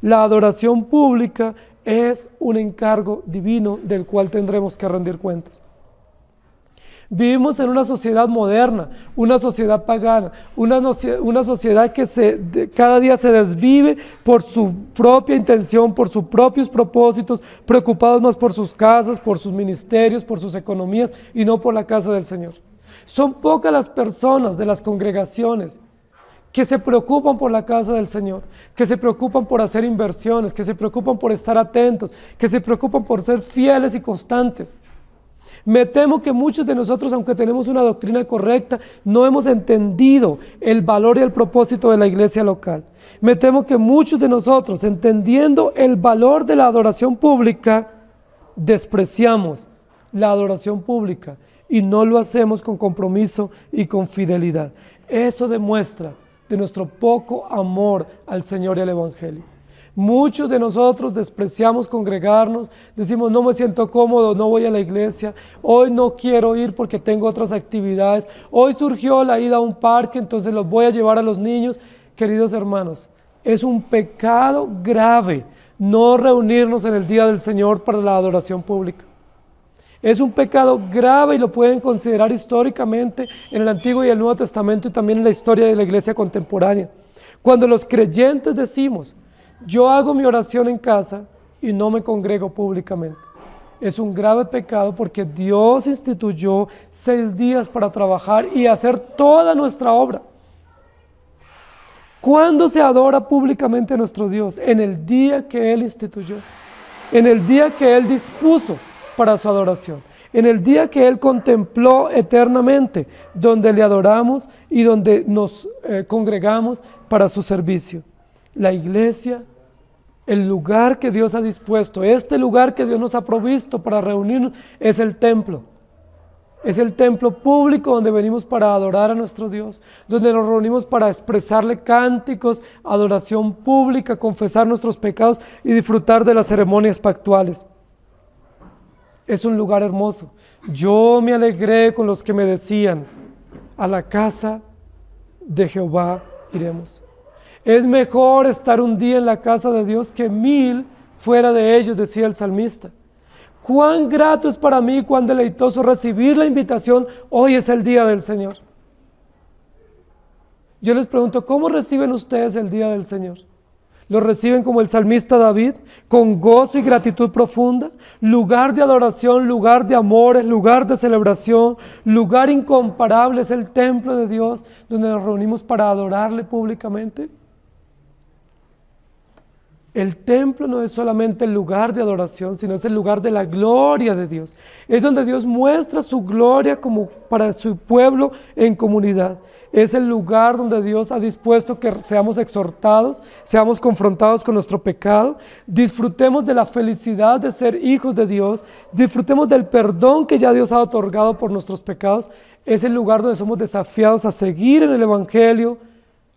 La adoración pública es un encargo divino del cual tendremos que rendir cuentas. Vivimos en una sociedad moderna, una sociedad pagana, una sociedad que cada día se desvive por su propia intención, por sus propios propósitos, preocupados más por sus casas, por sus ministerios, por sus economías y no por la casa del Señor. Son pocas las personas de las congregaciones que se preocupan por la casa del Señor, que se preocupan por hacer inversiones, que se preocupan por estar atentos, que se preocupan por ser fieles y constantes. Me temo que muchos de nosotros, aunque tenemos una doctrina correcta, no hemos entendido el valor y el propósito de la iglesia local. Me temo que muchos de nosotros, entendiendo el valor de la adoración pública, despreciamos la adoración pública y no lo hacemos con compromiso y con fidelidad. Eso demuestra de nuestro poco amor al Señor y al Evangelio. Muchos de nosotros despreciamos congregarnos, decimos no me siento cómodo, no voy a la iglesia, hoy no quiero ir porque tengo otras actividades, hoy surgió la ida a un parque, entonces los voy a llevar a los niños. Queridos hermanos, es un pecado grave no reunirnos en el día del Señor para la adoración pública. Es un pecado grave y lo pueden considerar históricamente en el Antiguo y el Nuevo Testamento y también en la historia de la iglesia contemporánea. Cuando los creyentes decimos, yo hago mi oración en casa y no me congrego públicamente. Es un grave pecado porque Dios instituyó 6 días para trabajar y hacer toda nuestra obra. ¿Cuándo se adora públicamente a nuestro Dios? En el día que Él instituyó, en el día que Él dispuso para su adoración, en el día que Él contempló eternamente, donde le adoramos y donde nos congregamos para su servicio. La iglesia, el lugar que Dios ha dispuesto, este lugar que Dios nos ha provisto para reunirnos, es el templo. Es el templo público donde venimos para adorar a nuestro Dios, donde nos reunimos para expresarle cánticos, adoración pública, confesar nuestros pecados y disfrutar de las ceremonias pactuales. Es un lugar hermoso. Yo me alegré con los que me decían, a la casa de Jehová iremos. Es mejor estar un día en la casa de Dios que 1000 fuera de ellos, decía el salmista. Cuán grato es para mí, cuán deleitoso recibir la invitación, hoy es el día del Señor. Yo les pregunto, ¿cómo reciben ustedes el día del Señor? ¿Lo reciben como el salmista David, con gozo y gratitud profunda? Lugar de adoración, lugar de amores, lugar de celebración, lugar incomparable es el templo de Dios, donde nos reunimos para adorarle públicamente. El templo no es solamente el lugar de adoración, sino es el lugar de la gloria de Dios. Es donde Dios muestra su gloria como para su pueblo en comunidad. Es el lugar donde Dios ha dispuesto que seamos exhortados, seamos confrontados con nuestro pecado, disfrutemos de la felicidad de ser hijos de Dios, disfrutemos del perdón que ya Dios ha otorgado por nuestros pecados. Es el lugar donde somos desafiados a seguir en el Evangelio,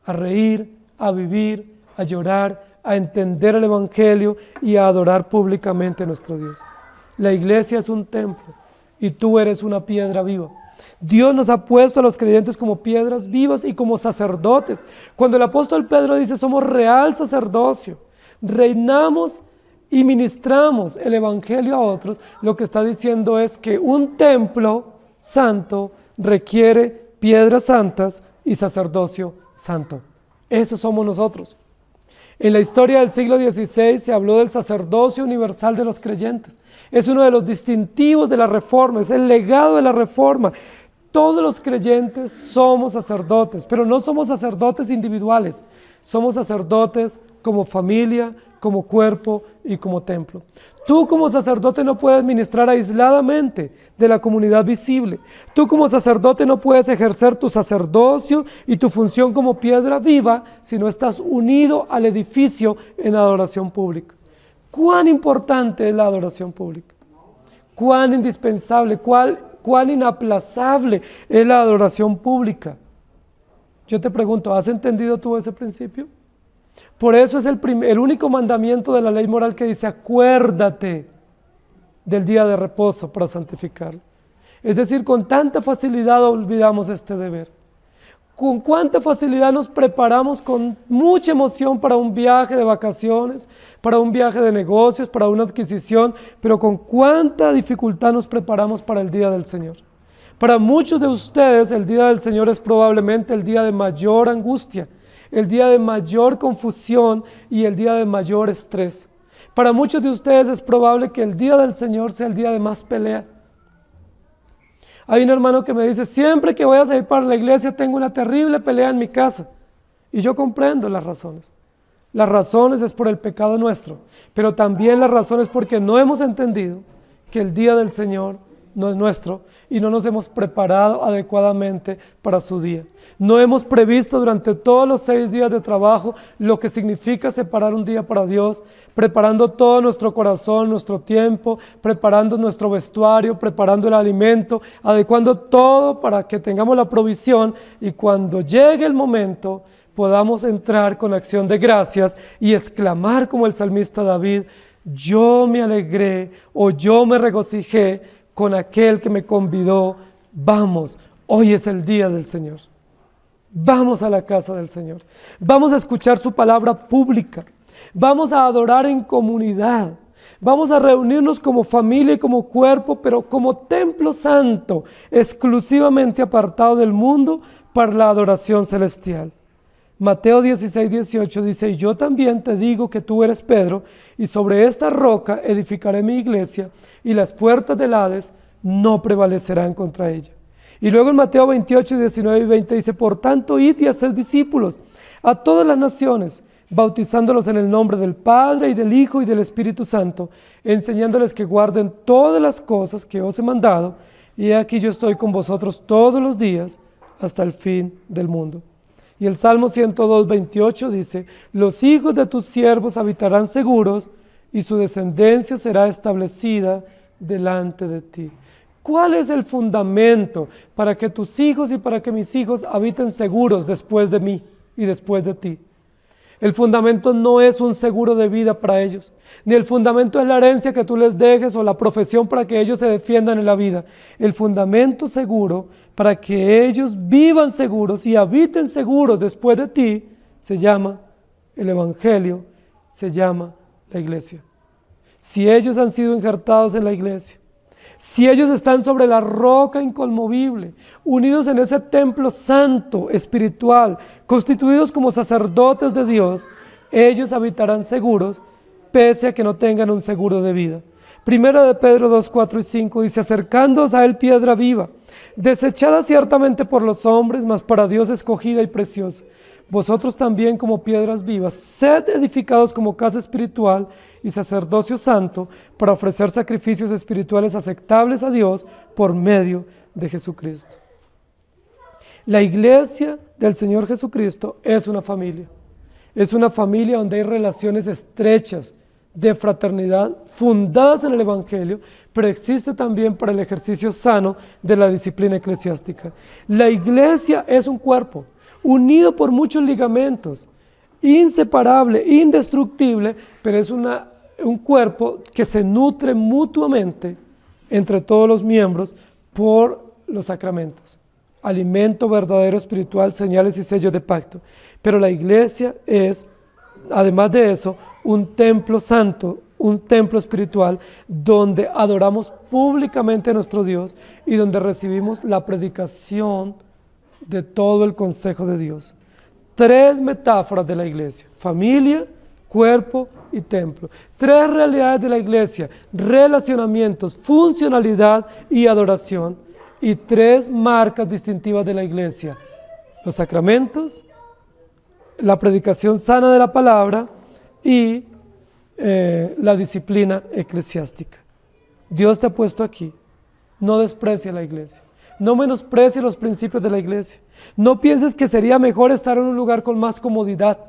a reír, a vivir, a llorar, a entender el Evangelio y a adorar públicamente a nuestro Dios. La iglesia es un templo y tú eres una piedra viva. Dios nos ha puesto a los creyentes como piedras vivas y como sacerdotes. Cuando el apóstol Pedro dice somos real sacerdocio, reinamos y ministramos el Evangelio a otros, lo que está diciendo es que un templo santo requiere piedras santas y sacerdocio santo. Eso somos nosotros. En la historia del siglo XVI se habló del sacerdocio universal de los creyentes. Es uno de los distintivos de la Reforma, es el legado de la Reforma. Todos los creyentes somos sacerdotes, pero no somos sacerdotes individuales, somos sacerdotes como familia, como cuerpo y como templo. Tú como sacerdote no puedes ministrar aisladamente de la comunidad visible. Tú como sacerdote no puedes ejercer tu sacerdocio y tu función como piedra viva si no estás unido al edificio en adoración pública. ¿Cuán importante es la adoración pública? ¿Cuán indispensable, cuán inaplazable es la adoración pública? Yo te pregunto, ¿has entendido tú ese principio? Por eso es el único mandamiento de la ley moral que dice, acuérdate del día de reposo para santificarlo. Es decir, con tanta facilidad olvidamos este deber. Con cuánta facilidad nos preparamos con mucha emoción para un viaje de vacaciones, para un viaje de negocios, para una adquisición, pero con cuánta dificultad nos preparamos para el día del Señor. Para muchos de ustedes el día del Señor es probablemente el día de mayor angustia, el día de mayor confusión y el día de mayor estrés. Para muchos de ustedes es probable que el día del Señor sea el día de más pelea. Hay un hermano que me dice, siempre que voy a salir para la iglesia tengo una terrible pelea en mi casa. Y yo comprendo las razones. Las razones es por el pecado nuestro, pero también las razones porque no hemos entendido que el día del Señor no es nuestro y no nos hemos preparado adecuadamente para su día. No hemos previsto durante todos los 6 días de trabajo lo que significa separar un día para Dios, preparando todo nuestro corazón, nuestro tiempo, preparando nuestro vestuario, preparando el alimento, adecuando todo para que tengamos la provisión y cuando llegue el momento podamos entrar con acción de gracias y exclamar como el salmista David: yo me alegré o yo me regocijé con aquel que me convidó. Vamos, hoy es el día del Señor. Vamos a la casa del Señor. Vamos a escuchar su palabra pública. Vamos a adorar en comunidad. Vamos a reunirnos como familia y como cuerpo, pero como templo santo, exclusivamente apartado del mundo para la adoración celestial. Mateo 16:18 dice: y yo también te digo que tú eres Pedro, y sobre esta roca edificaré mi iglesia, y las puertas del Hades no prevalecerán contra ella. Y luego en Mateo 28:19 y 20 dice: por tanto, id y haced discípulos a todas las naciones, bautizándolos en el nombre del Padre y del Hijo y del Espíritu Santo, enseñándoles que guarden todas las cosas que os he mandado, y he aquí yo estoy con vosotros todos los días hasta el fin del mundo. Y el Salmo 102:28 dice: los hijos de tus siervos habitarán seguros, y su descendencia será establecida delante de ti. ¿Cuál es el fundamento para que tus hijos y para que mis hijos habiten seguros después de mí y después de ti? El fundamento no es un seguro de vida para ellos, ni el fundamento es la herencia que tú les dejes o la profesión para que ellos se defiendan en la vida. El fundamento seguro para que ellos vivan seguros y habiten seguros después de ti se llama el Evangelio, se llama la iglesia. Si ellos han sido injertados en la iglesia, si ellos están sobre la roca inconmovible, unidos en ese templo santo, espiritual, constituidos como sacerdotes de Dios, ellos habitarán seguros, pese a que no tengan un seguro de vida. Primera de Pedro 2, 4 y 5 dice: acercándoos a él piedra viva, desechada ciertamente por los hombres, mas para Dios escogida y preciosa. Vosotros también, como piedras vivas, sed edificados como casa espiritual y sacerdocio santo, para ofrecer sacrificios espirituales aceptables a Dios por medio de Jesucristo. La iglesia del Señor Jesucristo es una familia. Es una familia donde hay relaciones estrechas de fraternidad fundadas en el Evangelio, pero existe también para el ejercicio sano de la disciplina eclesiástica. La iglesia es un cuerpo unido por muchos ligamentos, inseparable, indestructible, pero es un cuerpo que se nutre mutuamente entre todos los miembros por los sacramentos. Alimento verdadero espiritual, señales y sellos de pacto. Pero la iglesia es, además de eso, un templo santo, un templo espiritual donde adoramos públicamente a nuestro Dios y donde recibimos la predicación de todo el consejo de Dios. Tres metáforas de la iglesia: familia, cuerpo y templo. Tres realidades de la iglesia: relacionamientos, funcionalidad y adoración. Y tres marcas distintivas de la iglesia: los sacramentos, la predicación sana de la palabra y la disciplina eclesiástica. Dios te ha puesto aquí. No desprecies la iglesia. No menosprecies los principios de la iglesia. No pienses que sería mejor estar en un lugar con más comodidad.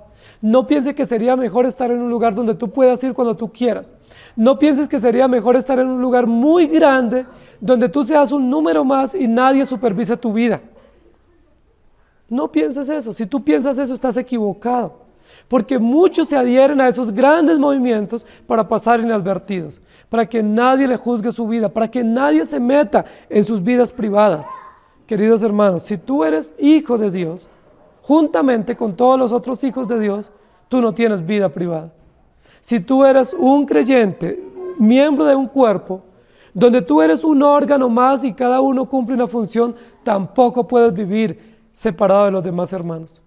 No pienses que sería mejor estar en un lugar donde tú puedas ir cuando tú quieras. No pienses que sería mejor estar en un lugar muy grande donde tú seas un número más y nadie supervise tu vida. No pienses eso. Si tú piensas eso, estás equivocado. Porque muchos se adhieren a esos grandes movimientos para pasar inadvertidos, para que nadie le juzgue su vida, para que nadie se meta en sus vidas privadas. Queridos hermanos, si tú eres hijo de Dios, juntamente con todos los otros hijos de Dios, tú no tienes vida privada. Si tú eres un creyente, miembro de un cuerpo, donde tú eres un órgano más y cada uno cumple una función, tampoco puedes vivir separado de los demás hermanos.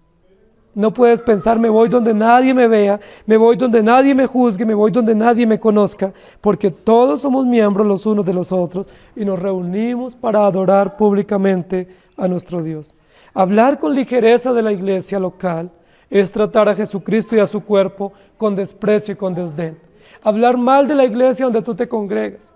No puedes pensar: me voy donde nadie me vea, me voy donde nadie me juzgue, me voy donde nadie me conozca, porque todos somos miembros los unos de los otros y nos reunimos para adorar públicamente a nuestro Dios. Hablar con ligereza de la iglesia local es tratar a Jesucristo y a su cuerpo con desprecio y con desdén. Hablar mal de la iglesia donde tú te congregas,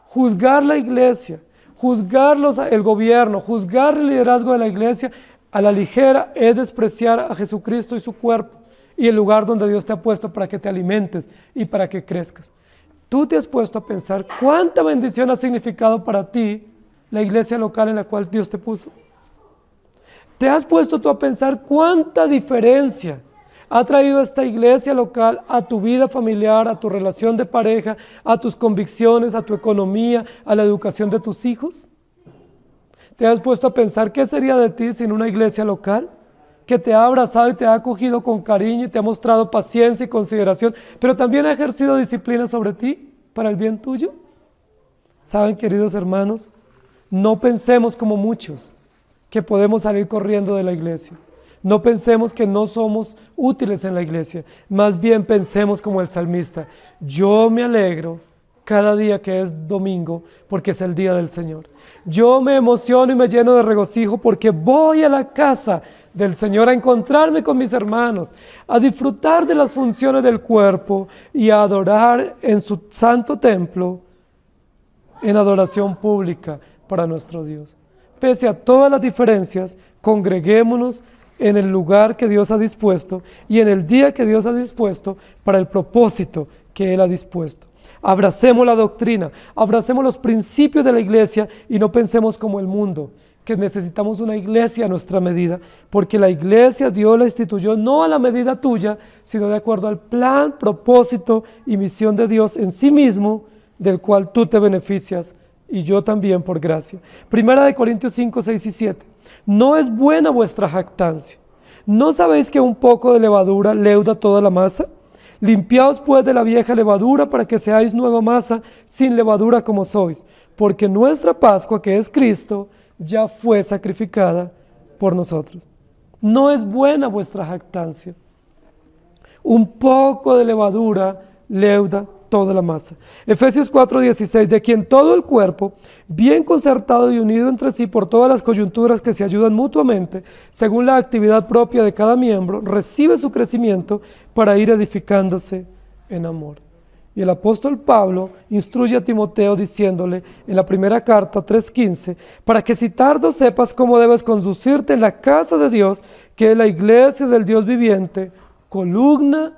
juzgar la iglesia, juzgar el gobierno, juzgar el liderazgo de la iglesia a la ligera es despreciar a Jesucristo y su cuerpo y el lugar donde Dios te ha puesto para que te alimentes y para que crezcas. Tú te has puesto a pensar cuánta bendición ha significado para ti la iglesia local en la cual Dios te puso. ¿Te has puesto tú a pensar cuánta diferencia ha traído esta iglesia local a tu vida familiar, a tu relación de pareja, a tus convicciones, a tu economía, a la educación de tus hijos? ¿Te has puesto a pensar qué sería de ti sin una iglesia local que te ha abrazado y te ha acogido con cariño y te ha mostrado paciencia y consideración, pero también ha ejercido disciplina sobre ti para el bien tuyo? ¿Saben, queridos hermanos? No pensemos como muchos que podemos salir corriendo de la iglesia. No pensemos que no somos útiles en la iglesia. Más bien pensemos como el salmista: yo me alegro cada día que es domingo porque es el día del Señor. Yo me emociono y me lleno de regocijo porque voy a la casa del Señor a encontrarme con mis hermanos, a disfrutar de las funciones del cuerpo y a adorar en su santo templo en adoración pública para nuestro Dios. Pese a todas las diferencias, congreguémonos en el lugar que Dios ha dispuesto y en el día que Dios ha dispuesto para el propósito que Él ha dispuesto. Abracemos la doctrina, abracemos los principios de la iglesia y no pensemos como el mundo, que necesitamos una iglesia a nuestra medida, porque la iglesia Dios la instituyó no a la medida tuya, sino de acuerdo al plan, propósito y misión de Dios en sí mismo, del cual tú te beneficias y yo también por gracia. Primera de Corintios 5, 6 y 7. No es buena vuestra jactancia. ¿No sabéis que un poco de levadura leuda toda la masa? Limpiaos pues de la vieja levadura para que seáis nueva masa, sin levadura como sois, porque nuestra Pascua, que es Cristo, ya fue sacrificada por nosotros. No es buena vuestra jactancia. Un poco de levadura leuda toda la masa. Efesios 4:16, de quien todo el cuerpo, bien concertado y unido entre sí por todas las coyunturas que se ayudan mutuamente, según la actividad propia de cada miembro, recibe su crecimiento para ir edificándose en amor. Y el apóstol Pablo instruye a Timoteo diciéndole en la primera carta 3:15, para que si tardo sepas cómo debes conducirte en la casa de Dios, que es la iglesia del Dios viviente, columna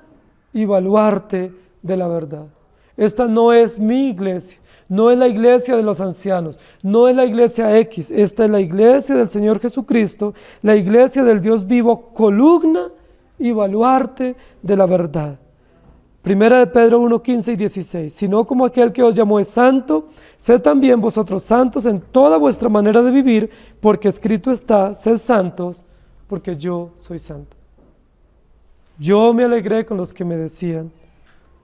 y baluarte de la verdad. Esta no es mi iglesia, no es la iglesia de los ancianos, no es la iglesia X, esta es la iglesia del Señor Jesucristo, la iglesia del Dios vivo, columna y baluarte de la verdad. Primera de Pedro 1:15 y 16, sino como aquel que os llamó es santo, sed también vosotros santos en toda vuestra manera de vivir, porque escrito está, sed santos, porque yo soy santo. Yo me alegré con los que me decían,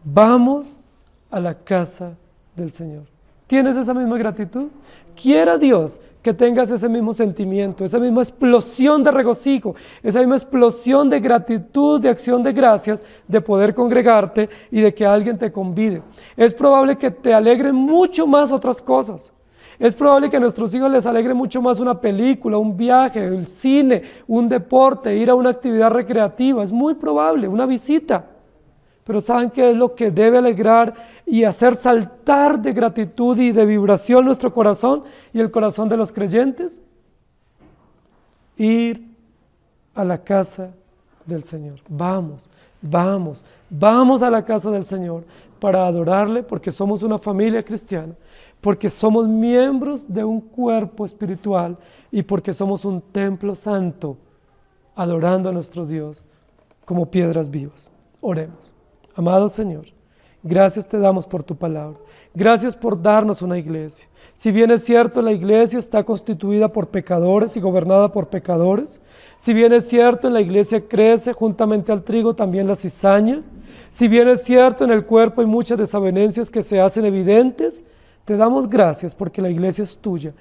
vamos a la casa del Señor. ¿Tienes esa misma gratitud? Quiera Dios que tengas ese mismo sentimiento, esa misma explosión de regocijo, esa misma explosión de gratitud, de acción de gracias, de poder congregarte y de que alguien te convide. Es probable que te alegren mucho más otras cosas. Es probable que a nuestros hijos les alegre mucho más una película, un viaje, el cine, un deporte, ir a una actividad recreativa. Es muy probable, una visita. Pero ¿saben qué es lo que debe alegrar y hacer saltar de gratitud y de vibración nuestro corazón y el corazón de los creyentes? Ir a la casa del Señor. Vamos a la casa del Señor para adorarle, porque somos una familia cristiana, porque somos miembros de un cuerpo espiritual y porque somos un templo santo, adorando a nuestro Dios como piedras vivas. Oremos. Amado Señor, gracias te damos por tu palabra. Gracias por darnos una iglesia. Si bien es cierto, la iglesia está constituida por pecadores y gobernada por pecadores. Si bien es cierto, en la iglesia crece juntamente al trigo también la cizaña. Si bien es cierto, en el cuerpo hay muchas desavenencias que se hacen evidentes. Te damos gracias porque la iglesia es tuya.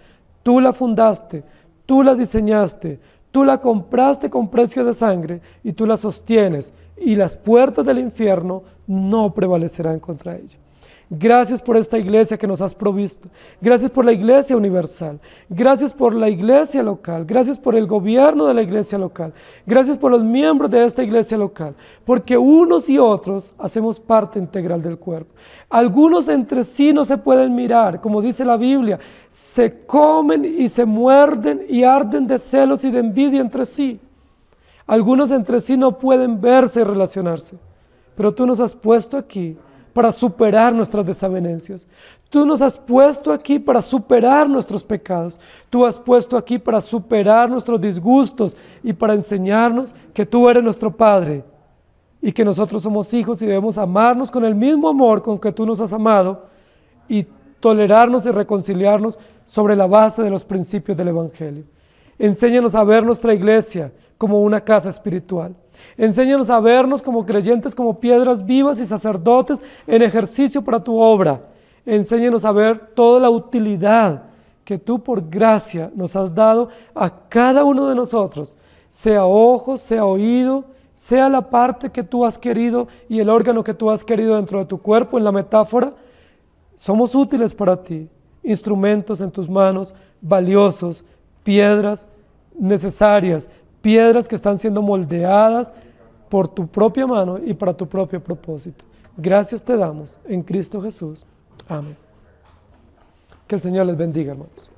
Tú la fundaste, tú la diseñaste, tú la compraste con precio de sangre y tú la sostienes. Y las puertas del infierno no prevalecerán contra ella. Gracias por esta iglesia que nos has provisto. Gracias por la iglesia universal. Gracias por la iglesia local. Gracias por el gobierno de la iglesia local. Gracias por los miembros de esta iglesia local. Porque unos y otros hacemos parte integral del cuerpo. Algunos entre sí no se pueden mirar, como dice la Biblia. Se comen y se muerden y arden de celos y de envidia entre sí. Algunos entre sí no pueden verse y relacionarse, pero tú nos has puesto aquí para superar nuestras desavenencias. Tú nos has puesto aquí para superar nuestros pecados. Tú has puesto aquí para superar nuestros disgustos y para enseñarnos que tú eres nuestro Padre y que nosotros somos hijos y debemos amarnos con el mismo amor con que tú nos has amado y tolerarnos y reconciliarnos sobre la base de los principios del Evangelio. Enséñanos a ver nuestra iglesia como una casa espiritual. Enséñanos a vernos como creyentes, como piedras vivas y sacerdotes en ejercicio para tu obra. Enséñanos a ver toda la utilidad que tú por gracia nos has dado a cada uno de nosotros, sea ojo, sea oído, sea la parte que tú has querido y el órgano que tú has querido dentro de tu cuerpo, en la metáfora. Somos útiles para ti, instrumentos en tus manos, valiosos, piedras necesarias, piedras que están siendo moldeadas por tu propia mano y para tu propio propósito. Gracias te damos en Cristo Jesús. Amén. Que el Señor les bendiga, hermanos.